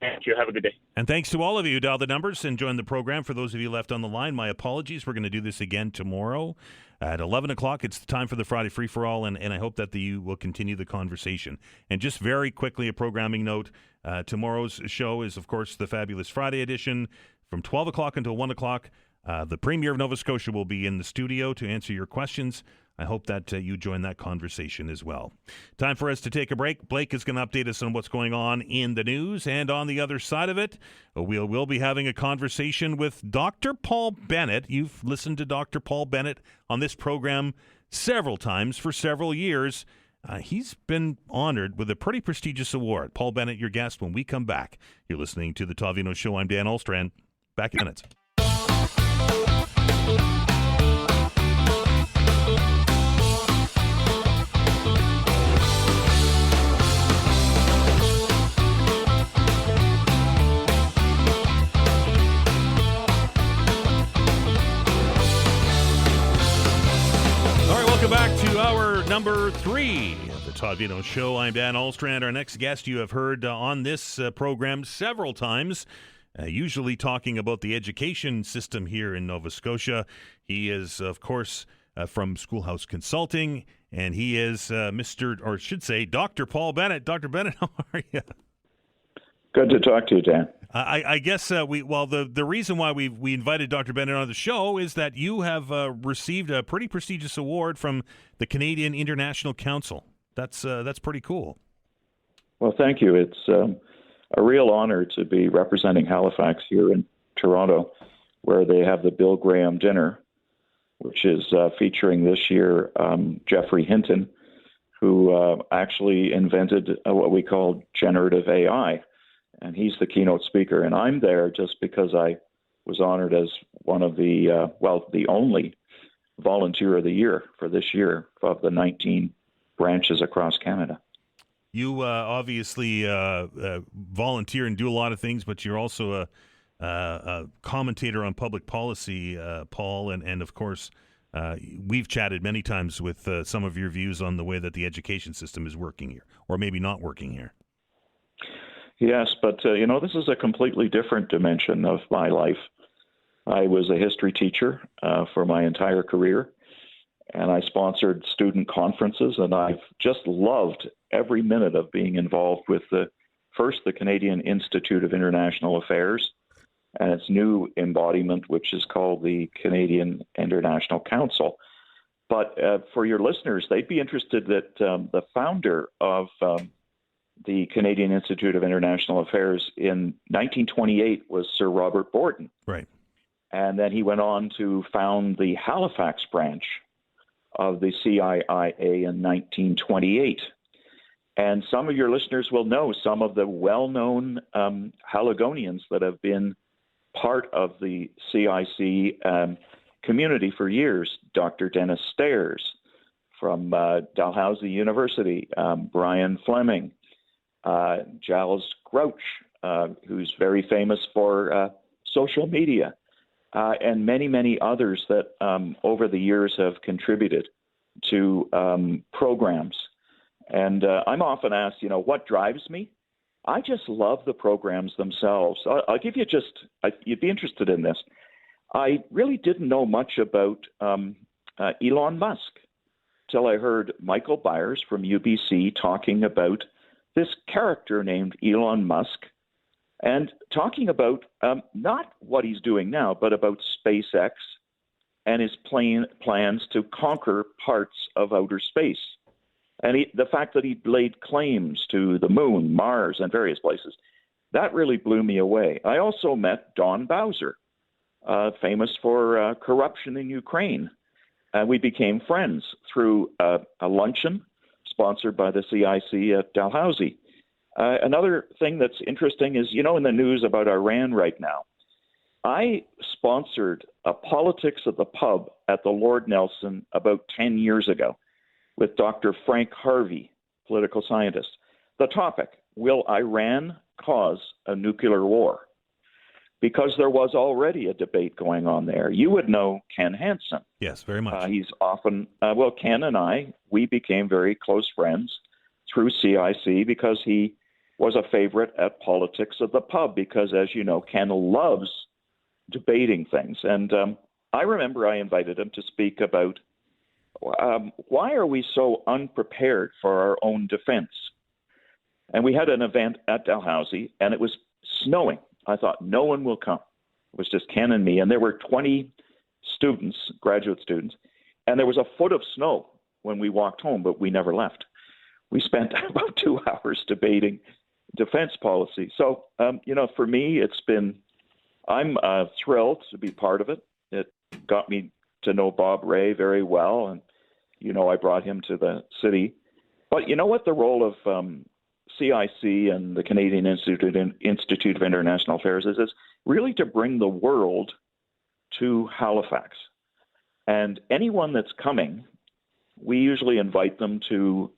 Thank you. Have a good day. And thanks to all of you who dialed the numbers and joined the program. For those of you left on the line, my apologies. We're going to do this again tomorrow at 11 o'clock. It's the time for the Friday Free-for-All, and I hope that you will continue the conversation. And just very quickly, a programming note. Tomorrow's show is, of course, the Fabulous Friday edition from 12 o'clock until 1 o'clock. The Premier of Nova Scotia will be in the studio to answer your questions. I hope that you join that conversation as well. Time for us to take a break. Blake is going to update us on what's going on in the news. And on the other side of it, we'll be having a conversation with Dr. Paul Bennett. You've listened to Dr. Paul Bennett on this program several times for several years. He's been honored with a pretty prestigious award. Paul Bennett, your guest when we come back. You're listening to The Todd Veinotte Show. I'm Dan Ahlstrand. Back in minutes. Welcome back to hour number 3 of the Todd Veinotte Show. I'm Dan Ahlstrand. Our next guest you have heard on this program several times, usually talking about the education system here in Nova Scotia. He is, of course, from Schoolhouse Consulting, and he is Dr. Paul Bennett. Dr. Bennett, how are you? Good to talk to you, Dan. I guess the reason why we invited Dr. Bennett on the show is that you have received a pretty prestigious award from the Canadian International Council. That's pretty cool. Well, thank you. It's a real honor to be representing Halifax here in Toronto, where they have the Bill Graham Dinner, which is featuring this year Geoffrey Hinton, who actually invented what we call generative AI. And he's the keynote speaker. And I'm there just because I was honored as one of the only volunteer of the year for this year of the 19 branches across Canada. You obviously volunteer and do a lot of things, but you're also a commentator on public policy, Paul. And of course, we've chatted many times with some of your views on the way that the education system is working here, or maybe not working here. Yes, but this is a completely different dimension of my life. I was a history teacher for my entire career, and I sponsored student conferences, and I've just loved every minute of being involved with the Canadian Institute of International Affairs and its new embodiment, which is called the Canadian International Council. But for your listeners, they'd be interested that the founder of the Canadian Institute of International Affairs in 1928 was Sir Robert Borden. Right. And then he went on to found the Halifax branch of the CIIA in 1928. And some of your listeners will know some of the well-known Haligonians that have been part of the CIC community for years. Dr. Dennis Stairs from Dalhousie University, Brian Fleming, Giles Grouch, who's very famous for social media, and many, many others that over the years have contributed to programs. And I'm often asked, what drives me? I just love the programs themselves. I'll give you you'd be interested in this. I really didn't know much about Elon Musk till I heard Michael Byers from UBC talking about this character named Elon Musk and talking about not what he's doing now, but about SpaceX and his plans to conquer parts of outer space. And the fact that he laid claims to the moon, Mars, and various places, that really blew me away. I also met Don Bowser, famous for corruption in Ukraine. We became friends through a luncheon sponsored by the CIC at Dalhousie. Another thing that's interesting is, in the news about Iran right now, I sponsored a Politics at the Pub at the Lord Nelson about 10 years ago with Dr. Frank Harvey, political scientist. The topic, will Iran cause a nuclear war? Because there was already a debate going on there. You would know Ken Hansen. Yes, very much. He's often, Ken and I, we became very close friends through CIC because he was a favorite at Politics at the Pub because, as you know, Ken loves debating things. And I remember I invited him to speak about why are we so unprepared for our own defense? And we had an event at Dalhousie, and it was snowing. I thought, no one will come. It was just Ken and me, and there were 20 students, graduate students, and there was a foot of snow when we walked home, but we never left. We spent about 2 hours debating defense policy. So, for me, I'm thrilled to be part of it. It got me to know Bob Ray very well, and, I brought him to the city. But you know what the role of CIC and the Canadian Institute of International Affairs is really to bring the world to Halifax. And anyone that's coming, we usually invite them to,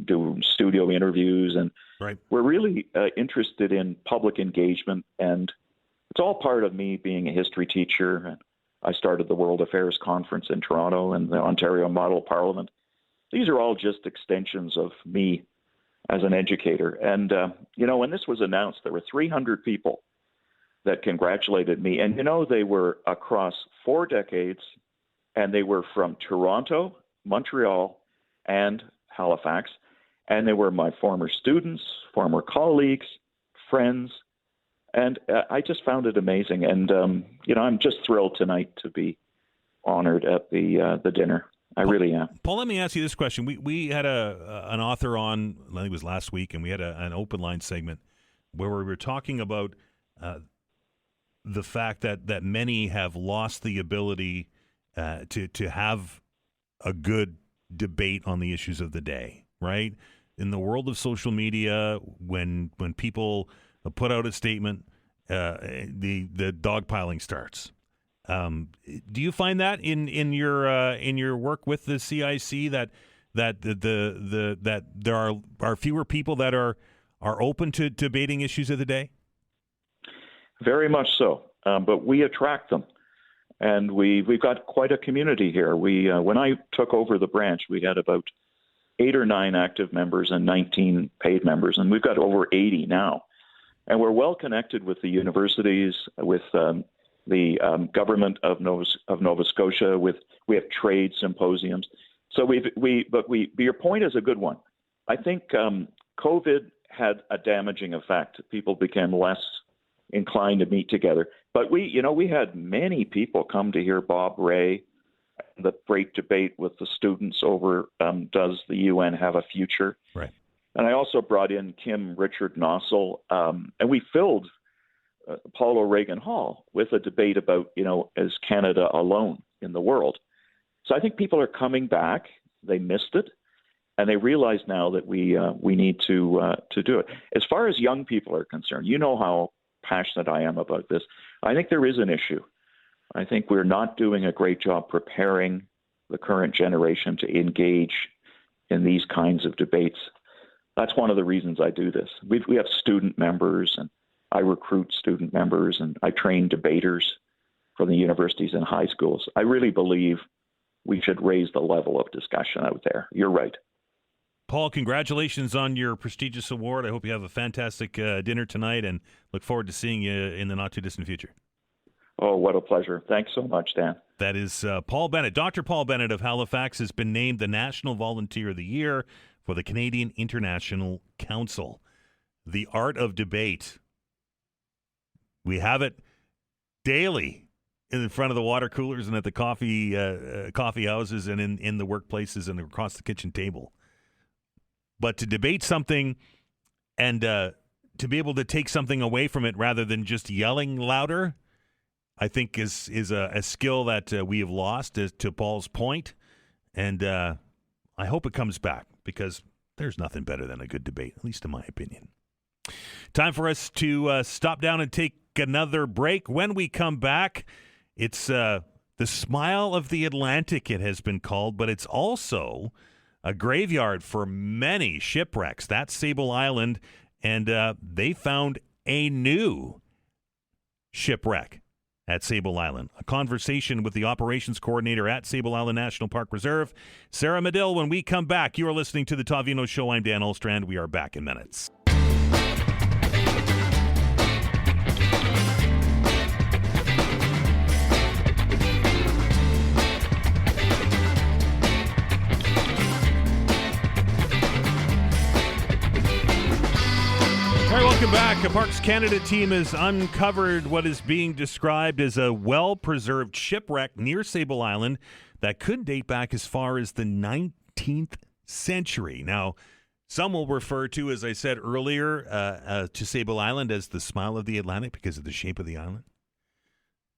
do studio interviews. And right. We're really interested in public engagement. And it's all part of me being a history teacher. I started the World Affairs Conference in Toronto and the Ontario Model Parliament. These are all just extensions of me as an educator. And, when this was announced, there were 300 people that congratulated me. And, they were across 4 decades, and they were from Toronto, Montreal, and Halifax. And they were my former students, former colleagues, friends. And I just found it amazing. And, I'm just thrilled tonight to be honored at the dinner. I really am. Paul, let me ask you this question. We had an author on, I think it was last week, and we had an open line segment where we were talking about the fact that many have lost the ability to have a good debate on the issues of the day, right? In the world of social media, when people put out a statement, the dogpiling starts. Do you find that in your work with the CIC that there are fewer people that are open to debating issues of the day? Very much so, but we attract them, and we've got quite a community here. When I took over the branch, we had about 8 or 9 active members and 19 paid members, and we've got over 80 now. And we're well connected with the universities, with the government of Nova Scotia. We have trade symposiums. So your point is a good one. I think COVID had a damaging effect. People became less inclined to meet together. But we had many people come to hear Bob Ray, the great debate with the students over does the UN have a future? Right. And I also brought in Kim Richard Nossel, and we filled Paul O'Regan Hall with a debate about, is Canada alone in the world? So I think people are coming back. They missed it, and they realize now that we need to do it. As far as young people are concerned, you know how passionate I am about this. I think there is an issue. I think we're not doing a great job preparing the current generation to engage in these kinds of debates. That's one of the reasons I do this. We have student members, and I recruit student members, and I train debaters from the universities and high schools. I really believe we should raise the level of discussion out there. You're right. Paul, congratulations on your prestigious award. I hope you have a fantastic dinner tonight, and look forward to seeing you in the not-too-distant future. Oh, what a pleasure. Thanks so much, Dan. That is Paul Bennett. Dr. Paul Bennett of Halifax has been named the National Volunteer of the Year for the Canadian International Council. The art of debate. We have it daily in front of the water coolers and at the coffee houses and in the workplaces and across the kitchen table. But to debate something and to be able to take something away from it rather than just yelling louder, I think is a skill that we have lost, to Paul's point. And I hope it comes back, because there's nothing better than a good debate, at least in my opinion. Time for us to stop down and take another break. When we come back, it's the smile of the Atlantic, it has been called, but it's also a graveyard for many shipwrecks. That's Sable Island, and they found a new shipwreck at Sable Island. A conversation with the operations coordinator at Sable Island National Park Reserve, Sarah Medill, when we come back. You are listening to The Todd Veinotte Show. I'm Dan Ostrand. We are back in minutes. All right, welcome back. A Parks Canada team has uncovered what is being described as a well-preserved shipwreck near Sable Island that could date back as far as the 19th century. Now, some will refer to, as I said earlier, to Sable Island as the smile of the Atlantic because of the shape of the island.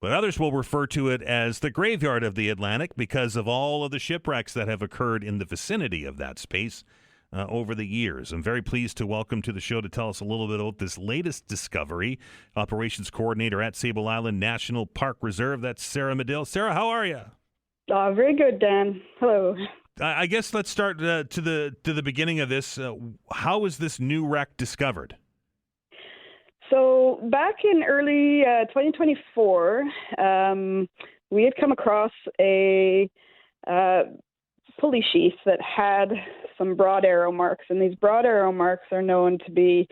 But others will refer to it as the graveyard of the Atlantic because of all of the shipwrecks that have occurred in the vicinity of that space over the years. I'm very pleased to welcome to the show to tell us a little bit about this latest discovery, operations coordinator at Sable Island National Park Reserve. That's Sarah Medill. Sarah, how are you? Very good, Dan. Hello. I guess let's start to the beginning of this. How was this new wreck discovered? So back in early 2024, we had come across a pulley sheath that had some broad arrow marks, and these broad arrow marks are known to be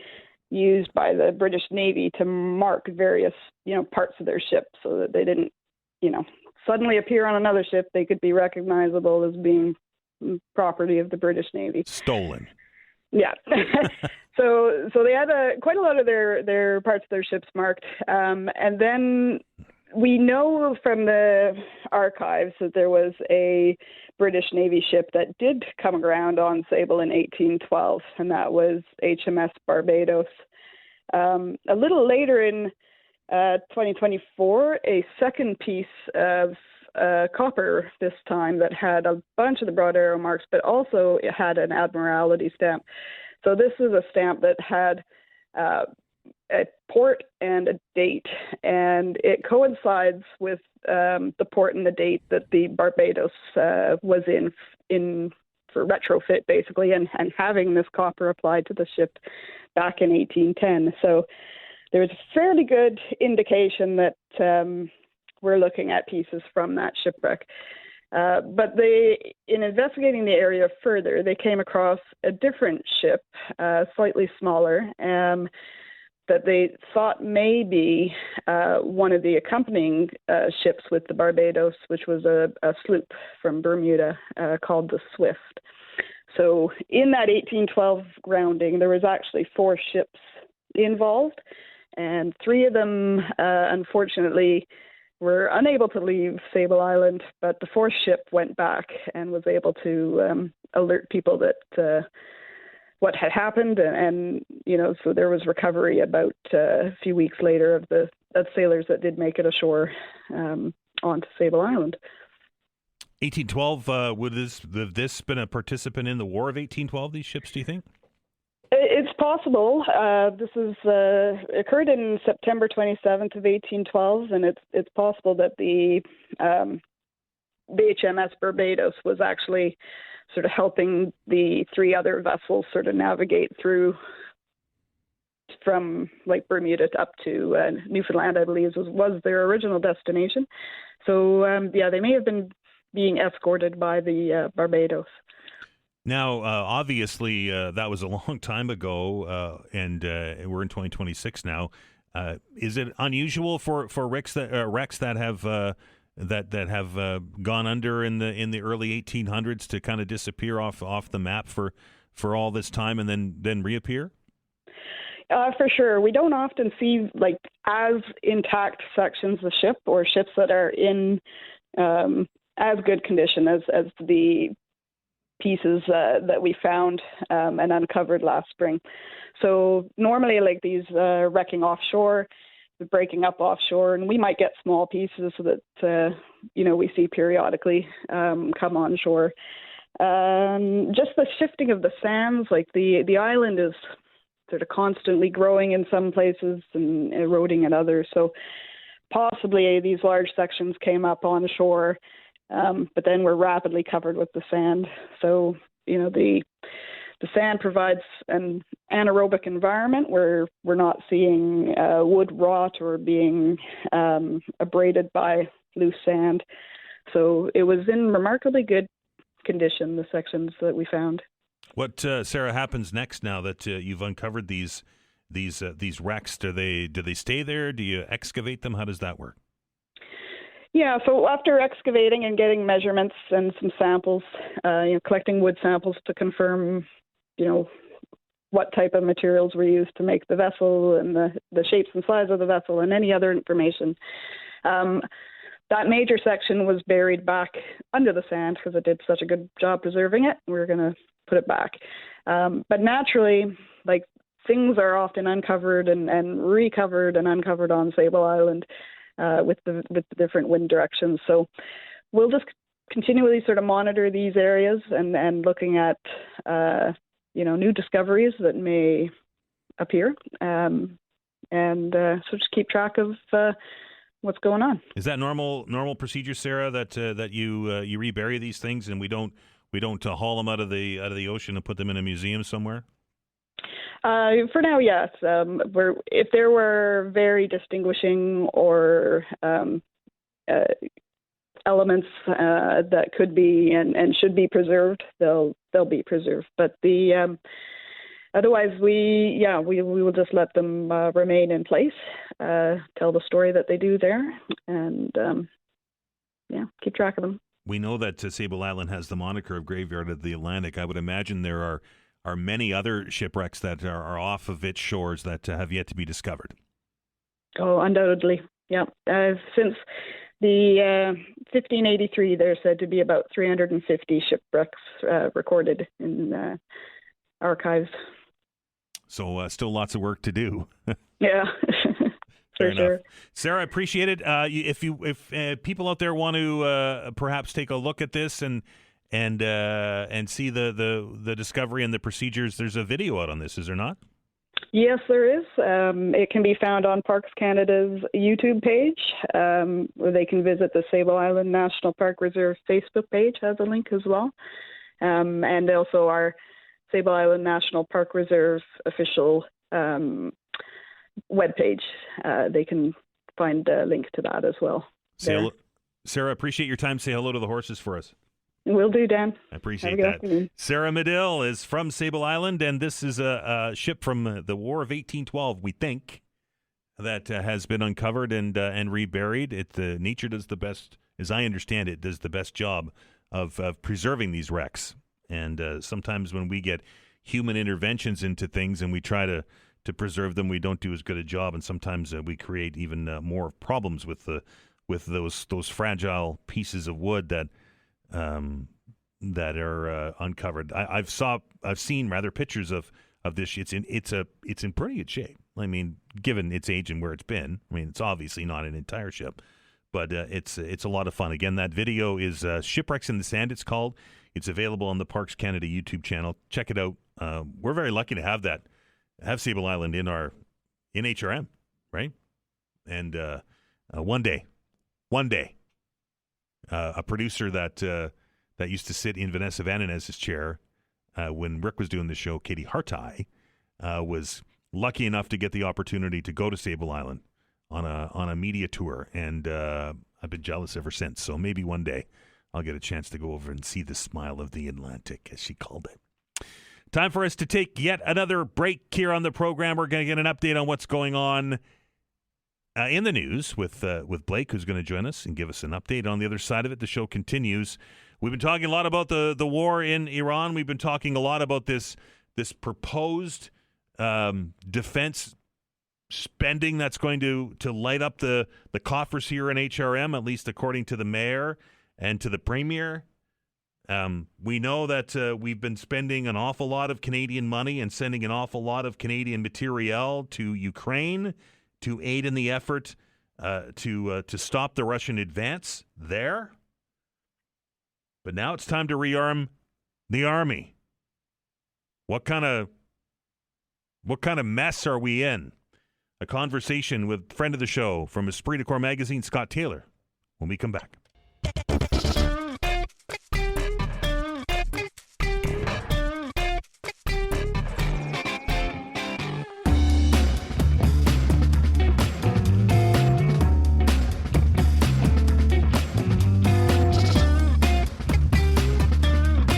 used by the British Navy to mark various, parts of their ship so that they didn't, suddenly appear on another ship. They could be recognizable as being property of the British Navy. Stolen. Yeah. So they had quite a lot of their parts of their ships marked. And then we know from the archives that there was a British Navy ship that did come aground on Sable in 1812, and that was HMS Barbados. A little later in 2024, a second piece of copper this time that had a bunch of the broad arrow marks, but also it had an Admiralty stamp. So this is a stamp that had a port and a date, and it coincides with the port and the date that the Barbados was in for retrofit, basically, and having this copper applied to the ship back in 1810. So there's a fairly good indication that we're looking at pieces from that shipwreck. But in investigating the area further, they came across a different ship, slightly smaller, that they thought may be one of the accompanying ships with the Barbados, which was a sloop from Bermuda called the Swift. So in that 1812 grounding, there was actually 4 ships involved, and 3 of them, unfortunately, were unable to leave Sable Island, but the 4th ship went back and was able to alert people that what had happened, and so there was recovery about a few weeks later of sailors that did make it ashore onto Sable Island. 1812, would this been a participant in the War of 1812, these ships, do you think? It's possible. This is occurred in September 27th of 1812, and it's possible that the HMS Barbados was actually sort of helping the 3 other vessels sort of navigate through from like Bermuda up to Newfoundland, I believe, was their original destination. So they may have been being escorted by the Barbados. Now, obviously, that was a long time ago, and we're in 2026 now. Is it unusual for wrecks that have gone under in the early 1800s to kind of disappear off the map for all this time and then reappear? For sure. We don't often see like as intact sections of the ship or ships that are in as good condition as the pieces that we found and uncovered last spring. So normally like these wrecking offshore, breaking up offshore, and we might get small pieces that we see periodically come on shore. Just the shifting of the sands, like the island is sort of constantly growing in some places and eroding in others. So possibly these large sections came up on shore, but then were rapidly covered with the sand. So the sand provides an anaerobic environment where we're not seeing wood rot or being abraded by loose sand. So it was in remarkably good condition, the sections that we found. What, Sarah, happens next now that you've uncovered these wrecks? Do they stay there? Do you excavate them? How does that work? Yeah, so after excavating and getting measurements and some samples, collecting wood samples to confirm, what type of materials were used to make the vessel and the shapes and size of the vessel and any other information. That major section was buried back under the sand because it did such a good job preserving it. We were going to put it back. But naturally, like things are often uncovered and recovered and uncovered on Sable Island with the different wind directions. So we'll just continually sort of monitor these areas and looking at new discoveries that may appear, and so just keep track of what's going on. Is that normal procedure, Sarah? That you rebury these things and we don't haul them out of the ocean and put them in a museum somewhere? For now, yes. If there were very distinguishing or elements that could be and should be preserved, they'll be preserved. But otherwise, we will just let them remain in place, tell the story that they do there, and keep track of them. We know that Sable Island has the moniker of Graveyard of the Atlantic. I would imagine there are many other shipwrecks that are off of its shores that have yet to be discovered. Oh, undoubtedly. Yeah. Since the 1583, there's said to be about 350 shipwrecks recorded in archives. So still lots of work to do. Yeah, for sure. Sarah, I appreciate it. If people out there want to perhaps take a look at this and see the discovery and the procedures, there's a video out on this, is there not? Yes, there is. It can be found on Parks Canada's YouTube page, where they can visit the Sable Island National Park Reserve Facebook page, has a link as well. And also our Sable Island National Park Reserve official webpage. They can find a link to that as well. Sarah, appreciate your time. Say hello to the horses for us. Will do, Dan. I appreciate that. Afternoon. Sarah Medill is from Sable Island, and this is a ship from the War of 1812, we think, that has been uncovered and reburied. Nature does the best, as I understand it, does the best job of preserving these wrecks. And sometimes when we get human interventions into things and we try to preserve them, we don't do as good a job, and sometimes we create even more problems with those fragile pieces of wood that are uncovered. I've seen rather pictures of this. It's in pretty good shape. I mean, given its age and where it's been. I mean, it's obviously not an entire ship, but it's a lot of fun. Again, that video is Shipwrecks in the Sand. It's called. It's available on the Parks Canada YouTube channel. Check it out. We're very lucky to have Sable Island in HRM, right? And one day. A producer that used to sit in Vanessa Vananez's chair when Rick was doing the show, Katie Hartai, was lucky enough to get the opportunity to go to Sable Island on a media tour, and I've been jealous ever since. So maybe one day I'll get a chance to go over and see the smile of the Atlantic, as she called it. Time for us to take yet another break here on the program. We're going to get an update on what's going on in the news with Blake, who's going to join us and give us an update. On the other side of it, the show continues. We've been talking a lot about the war in Iran. We've been talking a lot about this proposed defense spending that's going to light up the coffers here in HRM, at least according to the mayor and to the premier. We know that we've been spending an awful lot of Canadian money and sending an awful lot of Canadian materiel to Ukraine to aid in the effort to stop the Russian advance there. But now it's time to rearm the army. What kind of mess are we in? A conversation with friend of the show from Esprit magazine, Scott Taylor, when we come back.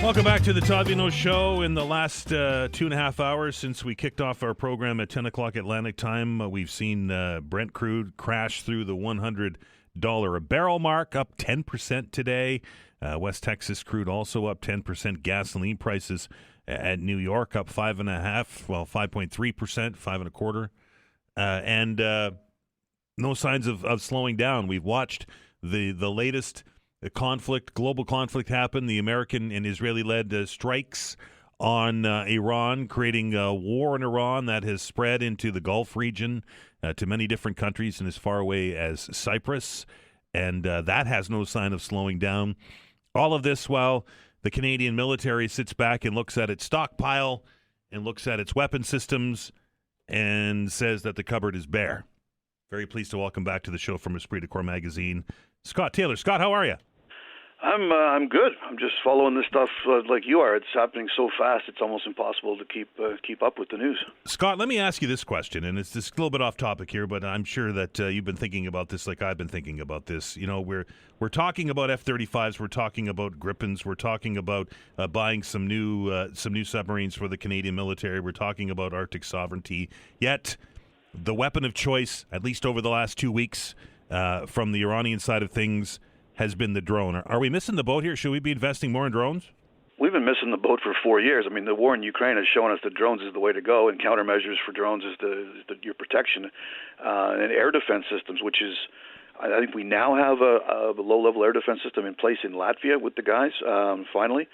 Welcome back to the Todd Veinotte Show. In the last 2.5 hours since we kicked off our program at 10 o'clock Atlantic time, we've seen Brent crude crash through the $100 a barrel mark, up 10% today. West Texas crude also up 10%. Gasoline prices at New York up 5.3%, 5.25%. And no signs of slowing down. We've watched the latest global conflict happen, the American and Israeli-led strikes on Iran, creating a war in Iran that has spread into the Gulf region to many different countries and as far away as Cyprus. And that has no sign of slowing down. All of this while the Canadian military sits back and looks at its stockpile and looks at its weapon systems and says that the cupboard is bare. Very pleased to welcome back to the show from Esprit magazine, Scott Taylor. Scott, how are you? I'm good. I'm just following this stuff like you are. It's happening so fast, it's almost impossible to keep up with the news. Scott, let me ask you this question, and it's just a little bit off topic here, but I'm sure that you've been thinking about this like I've been thinking about this. You know, we're talking about F-35s, we're talking about Gripens, we're talking about buying some new submarines for the Canadian military, we're talking about Arctic sovereignty. Yet, the weapon of choice, at least over the last 2 weeks, from the Iranian side of things, has been the drone. Are we missing the boat here? Should we be investing more in drones? we've been missing the boat for 4 years. I mean, the war in Ukraine has shown us that drones is the way to go, and countermeasures for drones is your protection, and air defense systems, which is, I think we now have a low-level air defense system in place in Latvia with the guys, finally.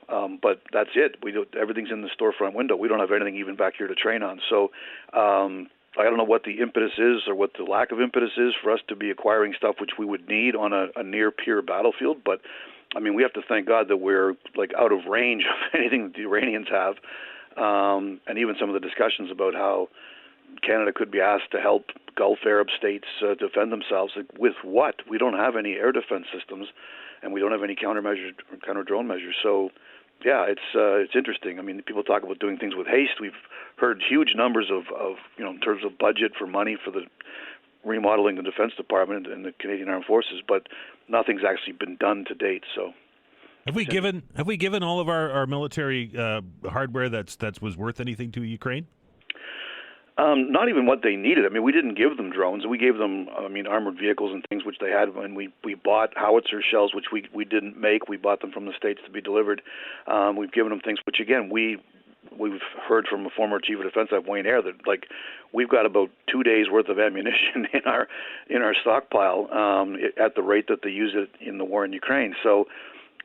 But that's it. Everything's in the storefront window. We don't have anything even back here to train on. So I don't know what the impetus is or what the lack of impetus is for us to be acquiring stuff which we would need on a near-peer battlefield. But, I mean, we have to thank God that we're, like, out of range of anything that the Iranians have. And even some of the discussions about how Canada could be asked to help Gulf Arab states defend themselves. Like, with what? We don't have any air defense systems, and we don't have any counter-drone measures. So, yeah, it's interesting. I mean, people talk about doing things with haste. We've heard huge numbers of in terms of budget for money for the remodeling the Defense Department and the Canadian Armed Forces, but nothing's actually been done to date. So, have we given all of our military hardware that was worth anything to Ukraine? Not even what they needed. I mean, we didn't give them drones. We gave them, armored vehicles and things which they had. And we bought howitzer shells, which we didn't make. We bought them from the States to be delivered. We've given them things which, again, we've heard from a former chief of defense at Wayne Air that, like, we've got about 2 days worth of ammunition in our stockpile at the rate that they use it in the war in Ukraine. So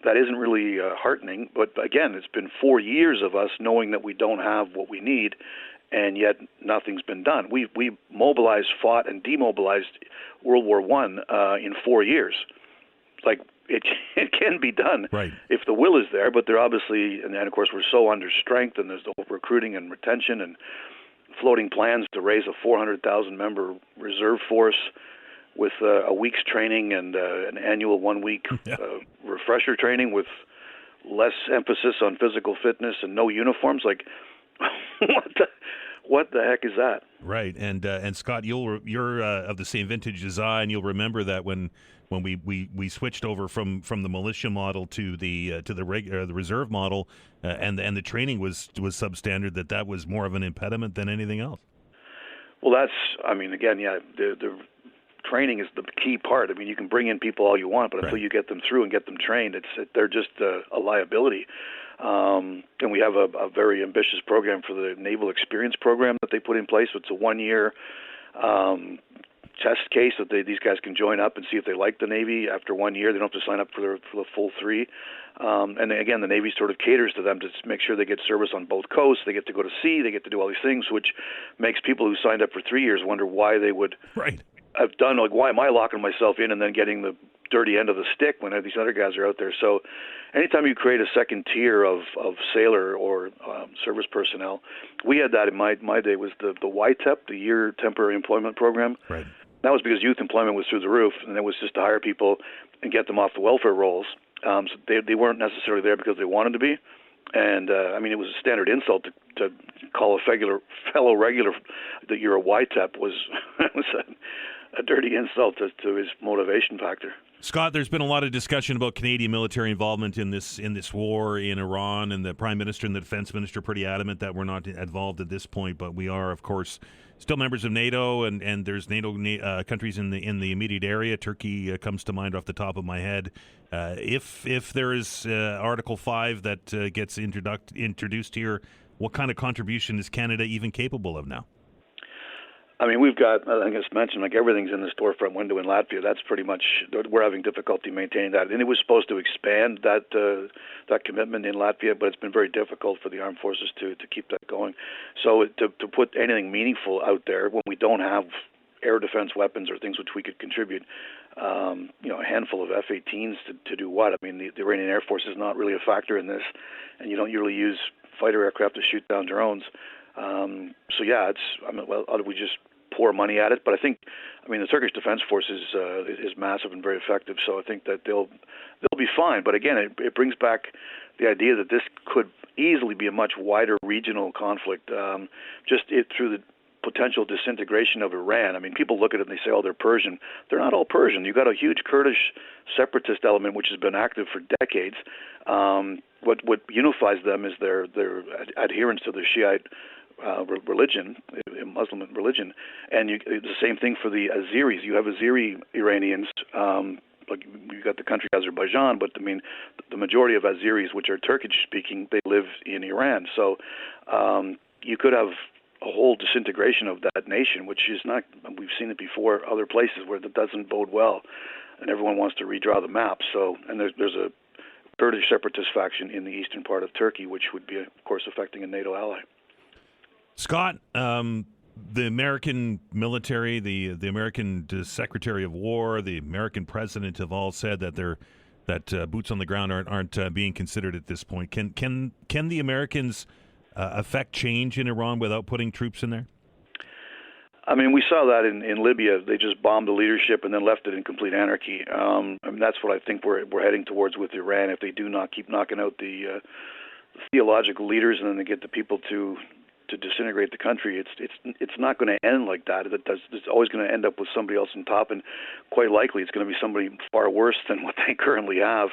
that isn't really heartening. But again, it's been 4 years of us knowing that we don't have what we need, and yet nothing's been done. We mobilized, fought, and demobilized World War I in 4 years. Like, it can be done if the will is there, but they're obviously, and then of course we're so under strength, and there's the whole recruiting and retention and floating plans to raise a 400,000 member reserve force with a week's training and an annual 1 week refresher training with less emphasis on physical fitness and no uniforms. Like, what the heck is that? Right, and Scott, you're of the same vintage as I, and you'll remember that when we switched over from the militia model to the reserve model, and the training was substandard, that was more of an impediment than anything else. Well, the training is the key part. I mean, you can bring in people all you want, but until you get them through and get them trained, they're just a liability. And we have a very ambitious program for the Naval Experience Program that they put in place. It's a 1-year test case that these guys can join up and see if they like the Navy. After 1 year, they don't have to sign up for the full 3. And again, the Navy sort of caters to them to make sure they get service on both coasts. They get to go to sea. They get to do all these things, which makes people who signed up for 3 years wonder why they would have done, like, why am I locking myself in and then getting the dirty end of the stick when these other guys are out there? So anytime you create a second tier of sailor or service personnel, we had that in my day, was the YTEP, the Year Temporary Employment Program. Right. That was because youth employment was through the roof, and it was just to hire people and get them off the welfare rolls. So they weren't necessarily there because they wanted to be. And, it was a standard insult to call a fellow regular that you're a YTEP was a dirty insult to his motivation factor. Scott, there's been a lot of discussion about Canadian military involvement in this war in Iran, and the Prime Minister and the Defense Minister are pretty adamant that we're not involved at this point, but we are, of course, still members of NATO, and there's NATO countries in the immediate area. Turkey comes to mind off the top of my head. If there is Article 5 that gets introduced here, what kind of contribution is Canada even capable of now? I mean, we've got, I think I just mentioned, like, everything's in the storefront window in Latvia. That's pretty much, we're having difficulty maintaining that. And it was supposed to expand that commitment in Latvia, but it's been very difficult for the armed forces to keep that going. So to put anything meaningful out there when we don't have air defense weapons or things which we could contribute, a handful of F-18s to do what? I mean, the Iranian Air Force is not really a factor in this, and you don't usually use fighter aircraft to shoot down drones. Ought we just pour money at it? But I think, the Turkish Defense Force is massive and very effective, so I think that they'll be fine. But again, it brings back the idea that this could easily be a much wider regional conflict, through the potential disintegration of Iran. I mean, people look at it and they say, oh, they're Persian. They're not all Persian. You've got a huge Kurdish separatist element which has been active for decades. What unifies them is their adherence to the Shiite religion, Muslim religion, and the same thing for the Azeris. You have Azeri Iranians like you got the country Azerbaijan, but I mean, the majority of Azeris, which are Turkish-speaking, they live in Iran. So you could have a whole disintegration of that nation, which is not. We've seen it before other places where that doesn't bode well, and everyone wants to redraw the map. So, and there's a Kurdish separatist faction in the eastern part of Turkey, which would be, of course, affecting a NATO ally. Scott, the American military, the American Secretary of War, the American President have all said that boots on the ground aren't being considered at this point. Can the Americans affect change in Iran without putting troops in there? I mean, we saw that in Libya. They just bombed the leadership and then left it in complete anarchy. I mean, that's what I think we're heading towards with Iran. If they do not keep knocking out the theological leaders and then they get the people to disintegrate the country, it's not going to end like that. It's always going to end up with somebody else on top, and quite likely it's going to be somebody far worse than what they currently have.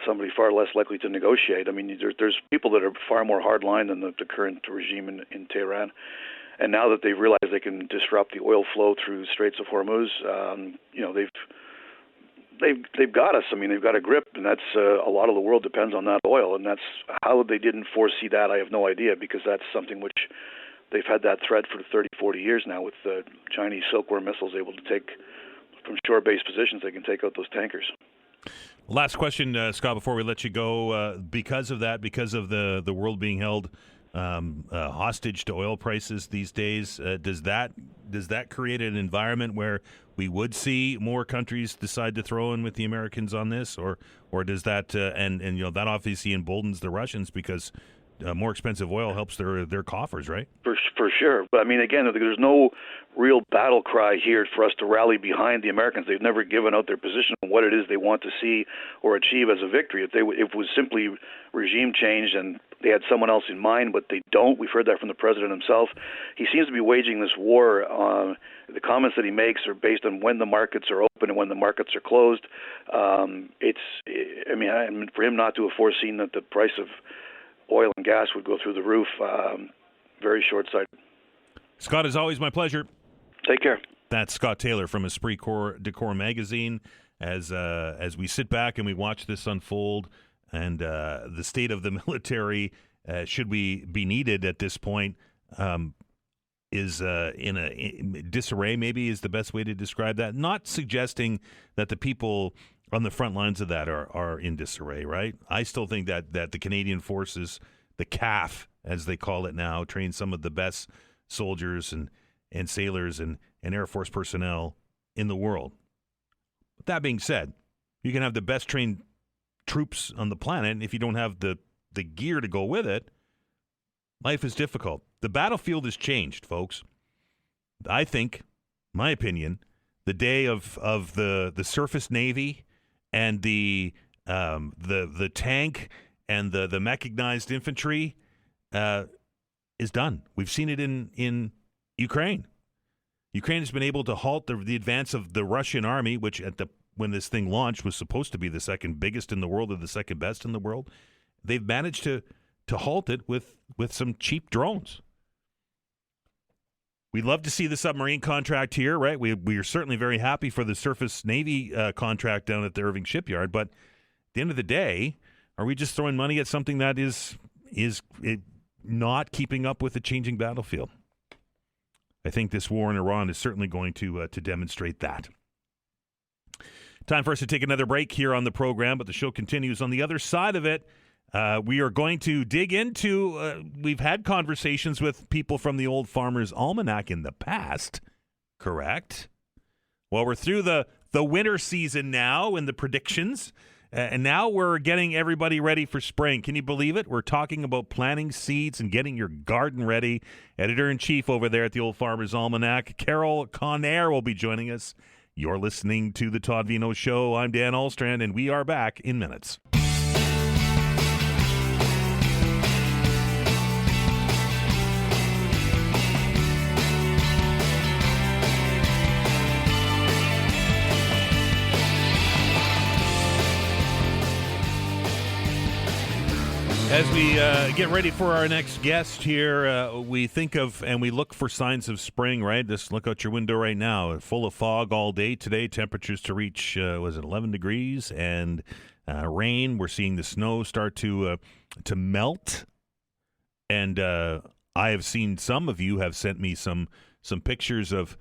Somebody far less likely to negotiate. I mean, there's people that are far more hardline than the current regime in Tehran. And now that they've realized they can disrupt the oil flow through Straits of Hormuz, they've got us. I mean, they've got a grip, and that's a lot of the world depends on that oil. And that's how they didn't foresee that. I have no idea, because that's something which they've had that threat for 30, 40 years now, with the Chinese Silkworm missiles able to take from shore-based positions. They can take out those tankers. Last question, Scott, before we let you go. Because of that, because of the world being held hostage to oil prices these days, does that create an environment where we would see more countries decide to throw in with the Americans on this, or does that and that obviously emboldens the Russians, because more expensive oil helps their coffers, right? For sure. But I mean, again, there's no real battle cry here for us to rally behind the Americans. They've never given out their position on what it is they want to see or achieve as a victory. If it was simply regime change and they had someone else in mind, but they don't. We've heard that from the president himself. He seems to be waging this war. The comments that he makes are based on when the markets are open and when the markets are closed. I mean, for him not to have foreseen that the price of oil and gas would go through the roof, very short-sighted. Scott, as always, my pleasure. Take care. That's Scott Taylor from Esprit Decor magazine. As we sit back and we watch this unfold, and the state of the military, should we be needed at this point, is in disarray, maybe is the best way to describe that. Not suggesting that the people on the front lines of that are in disarray, right? I still think that the Canadian Forces, the CAF, as they call it now, train some of the best soldiers and sailors and Air Force personnel in the world. But that being said, you can have the best trained troops on the planet, and if you don't have the gear to go with it, life is difficult. The battlefield has changed, folks. I think, my opinion, the day of the surface navy and the tank and the mechanized infantry is done. We've seen it in Ukraine. Ukraine has been able to halt the advance of the Russian army, which when this thing launched was supposed to be the second biggest in the world or the second best in the world. They've managed to halt it with some cheap drones. We'd love to see the submarine contract here, right? We are certainly very happy for the surface Navy contract down at the Irving shipyard. But at the end of the day, are we just throwing money at something that is not keeping up with the changing battlefield? I think this war in Iran is certainly going to demonstrate that. Time for us to take another break here on the program, but the show continues. On the other side of it, we are going to dig into, we've had conversations with people from the Old Farmer's Almanac in the past, correct? Well, we're through the winter season now and the predictions, and now we're getting everybody ready for spring. Can you believe it? We're talking about planting seeds and getting your garden ready. Editor-in-Chief over there at the Old Farmer's Almanac, Carol Connare, will be joining us. You're listening to The Todd Veinotte Show. I'm Dan Ahlstrand, and we are back in minutes. As we get ready for our next guest here, we think of and we look for signs of spring, right? Just look out your window right now. Full of fog all day today. Temperatures to reach, 11 degrees? And rain. We're seeing the snow start to melt. And I have seen some of you have sent me some pictures of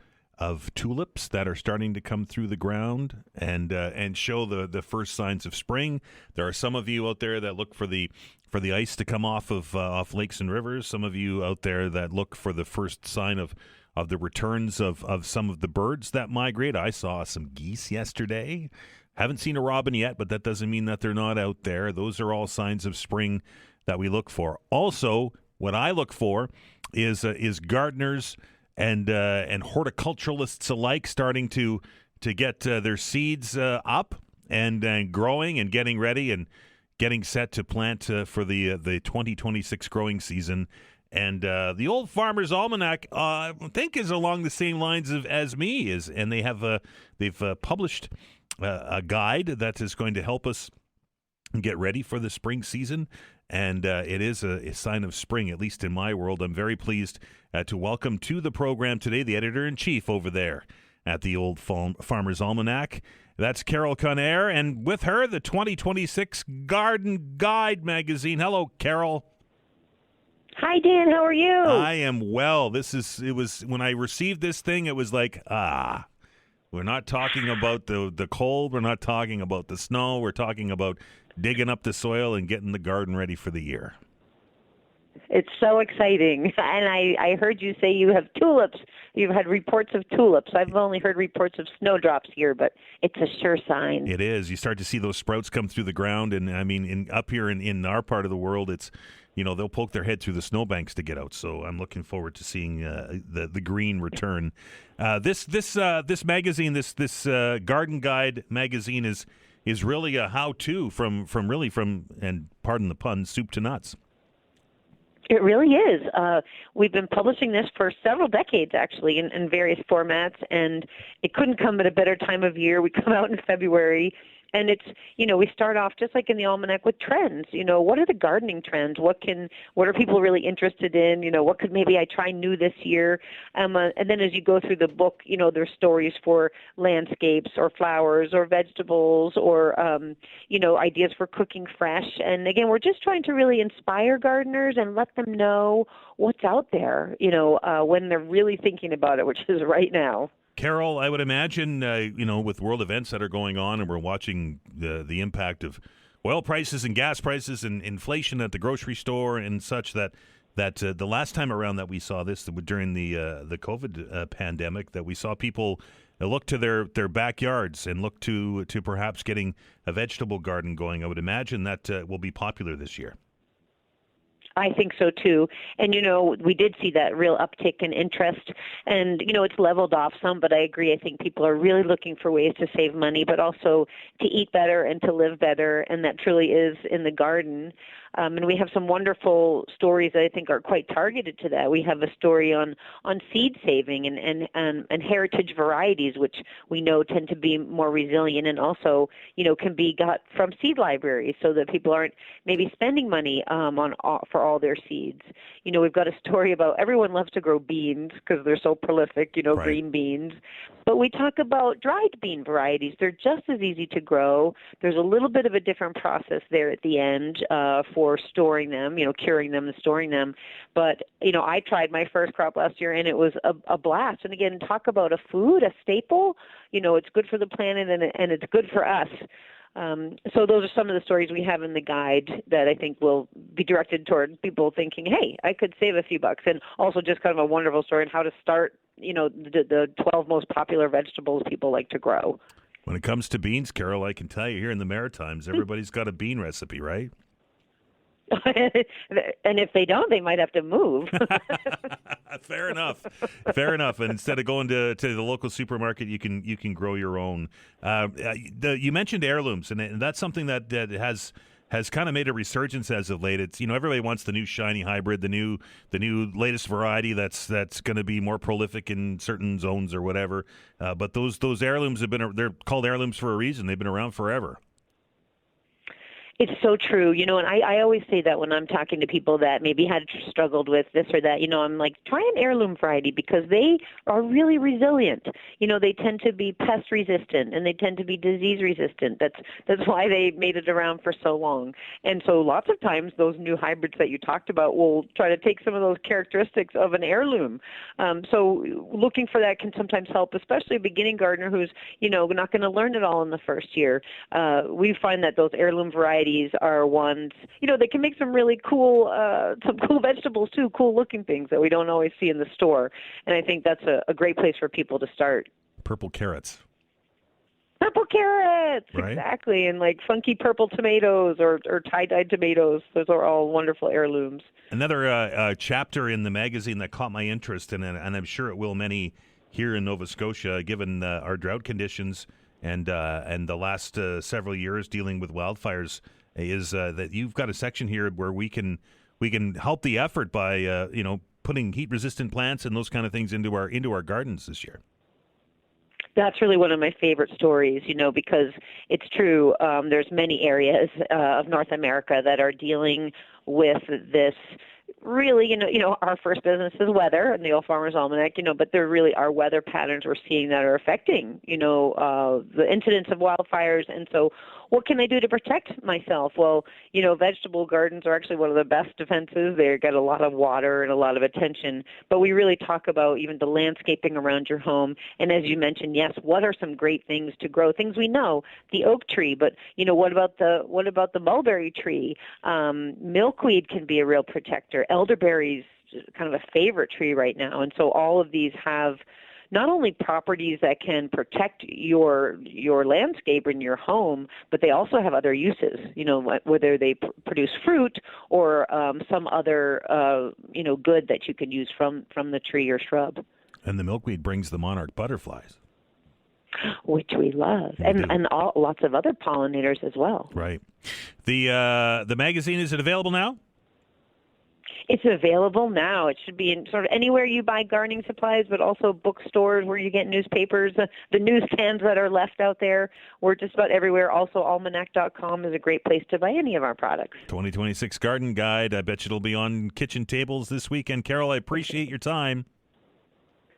tulips that are starting to come through the ground and show the first signs of spring. There are some of you out there that look for the ice to come off lakes and rivers. Some of you out there that look for the first sign of the returns of some of the birds that migrate. I saw some geese yesterday. Haven't seen a robin yet, but that doesn't mean that they're not out there. Those are all signs of spring that we look for. Also, what I look for is gardeners and horticulturalists alike starting to get their seeds up and growing and getting ready and getting set to plant for the 2026 growing season. And the Old Farmer's Almanac, I think, is along the same lines as me is, and they've published a guide that is going to help us get ready for the spring season. And it is a sign of spring, at least in my world. I'm very pleased to welcome to the program today the editor-in-chief over there at the Old Farmer's Almanac. That's Carol Connare, and with her, the 2026 Garden Guide magazine. Hello, Carol. Hi, Dan. How are you? I am well. It was when I received this thing, it was like, we're not talking about the cold. We're not talking about the snow. We're talking about digging up the soil and getting the garden ready for the year. It's so exciting. And I heard you say you have tulips. You've had reports of tulips. I've only heard reports of snowdrops here, but it's a sure sign. It is. You start to see those sprouts come through the ground. And I mean, up here in our part of the world, it's, they'll poke their head through the snowbanks to get out. So I'm looking forward to seeing the green return. This magazine, this Garden Guide magazine is really a how-to from and pardon the pun, soup to nuts. It really is. We've been publishing this for several decades, actually, in various formats, and it couldn't come at a better time of year. We come out in February, and it's, we start off just like in the Almanac with trends. What are the gardening trends? What are people really interested in? What could maybe I try new this year? And then as you go through the book, there's stories for landscapes or flowers or vegetables or, ideas for cooking fresh. And again, we're just trying to really inspire gardeners and let them know what's out there, when they're really thinking about it, which is right now. Carol, I would imagine, with world events that are going on and we're watching the impact of oil prices and gas prices and inflation at the grocery store and such that the last time around that we saw this during the COVID pandemic, that we saw people look to their backyards and look to perhaps getting a vegetable garden going. I would imagine that will be popular this year. I think so, too. And, we did see that real uptick in interest. And, it's leveled off some, but I agree. I think people are really looking for ways to save money, but also to eat better and to live better. And that truly is in the garden. And we have some wonderful stories that I think are quite targeted to that. We have a story on seed saving and heritage varieties, which we know tend to be more resilient and also, can be got from seed libraries so that people aren't maybe spending money for all their seeds. We've got a story about everyone loves to grow beans because they're so prolific, right. Green beans. But we talk about dried bean varieties. They're just as easy to grow. There's a little bit of a different process there at the end for storing them, curing them and storing them. But, I tried my first crop last year, and it was a blast. And again, talk about a food, a staple. It's good for the planet, and it's good for us. So those are some of the stories we have in the guide that I think will be directed toward people thinking, hey, I could save a few bucks. And also just kind of a wonderful story on how to start, the 12 most popular vegetables people like to grow. When it comes to beans, Carol, I can tell you here in the Maritimes, everybody's got a bean recipe, right? And if they don't, they might have to move. Fair enough. And instead of going to the local supermarket, you can grow your own. You mentioned heirlooms, and that's something that has kind of made a resurgence as of late. It's everybody wants the new shiny hybrid, the new latest variety that's going to be more prolific in certain zones or whatever. But those heirlooms they're called heirlooms for a reason. They've been around forever. It's so true, and I always say that when I'm talking to people that maybe had struggled with this or that, I'm like, try an heirloom variety because they are really resilient. They tend to be pest resistant and they tend to be disease resistant. That's why they made it around for so long. And so lots of times those new hybrids that you talked about will try to take some of those characteristics of an heirloom. So looking for that can sometimes help, especially a beginning gardener who's, not going to learn it all in the first year. We find that those heirloom varieties are ones, they can make some really cool vegetables too, cool looking things that we don't always see in the store. And I think that's a great place for people to start. Purple carrots. Purple carrots, right? Exactly. And like funky purple tomatoes or tie-dyed tomatoes. Those are all wonderful heirlooms. Another chapter in the magazine that caught my interest, and I'm sure it will many here in Nova Scotia, given our drought conditions and the last several years dealing with wildfires, is that you've got a section here where we can help the effort by putting heat-resistant plants and those kind of things into our gardens this year. That's really one of my favorite stories, because it's true. There's many areas of North America that are dealing with this. Really, our first business is weather and the Old Farmer's Almanac, but there really are weather patterns we're seeing that are affecting, the incidence of wildfires. And so what can I do to protect myself? Well, vegetable gardens are actually one of the best defenses. They get a lot of water and a lot of attention, but we really talk about even the landscaping around your home. And as you mentioned, yes, what are some great things to grow? Things we know, the oak tree, but what about the mulberry tree? Milkweed can be a real protector. Elderberry's kind of a favorite tree right now. And so all of these have not only properties that can protect your landscape and your home, but they also have other uses, whether they produce fruit or some other, good that you can use from the tree or shrub. And the milkweed brings the monarch butterflies, which we love, and lots of other pollinators as well. Right. The magazine, is it available now? It's available now. It should be in sort of anywhere you buy gardening supplies, but also bookstores where you get newspapers, the newsstands that are left out there. We're just about everywhere. Also, almanac.com is a great place to buy any of our products. 2026 Garden Guide. I bet you it'll be on kitchen tables this weekend. Carol, I appreciate your time.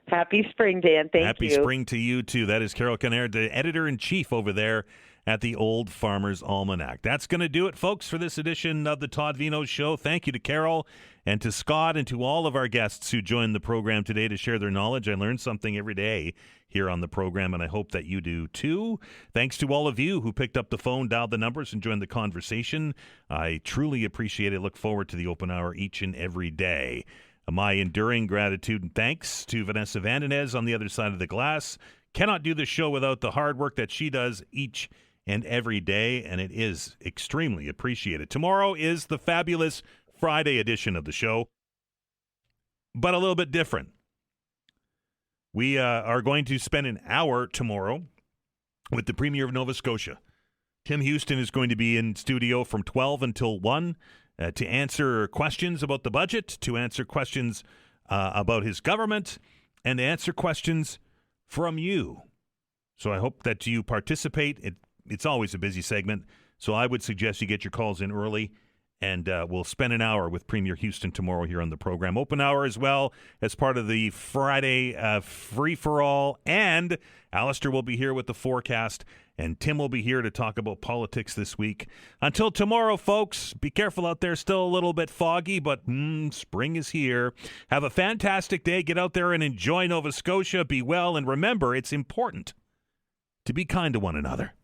Happy spring, Dan. Thank you. Happy spring to you, too. That is Carol Connare, the editor-in-chief over there at the Old Farmer's Almanac. That's going to do it, folks, for this edition of the Todd Veinotte Show. Thank you to Carol and to Scott and to all of our guests who joined the program today to share their knowledge. I learn something every day here on the program, and I hope that you do, too. Thanks to all of you who picked up the phone, dialed the numbers, and joined the conversation. I truly appreciate it. Look forward to the open hour each and every day. My enduring gratitude and thanks to Vanessa Vandenez on the other side of the glass. Cannot do this show without the hard work that she does each and every day, and it is extremely appreciated. Tomorrow is the fabulous Friday edition of the show, but a little bit different. We are going to spend an hour tomorrow with the Premier of Nova Scotia. Tim Houston is going to be in studio from 12 until 1 to answer questions about the budget, to answer questions about his government, and to answer questions from you. So I hope that you participate. It's always a busy segment, so I would suggest you get your calls in early, and we'll spend an hour with Premier Houston tomorrow here on the program. Open hour as well as part of the Friday free-for-all, and Alistair will be here with the forecast, and Tim will be here to talk about politics this week. Until tomorrow, folks, be careful out there. Still a little bit foggy, but spring is here. Have a fantastic day. Get out there and enjoy Nova Scotia. Be well, and remember, it's important to be kind to one another.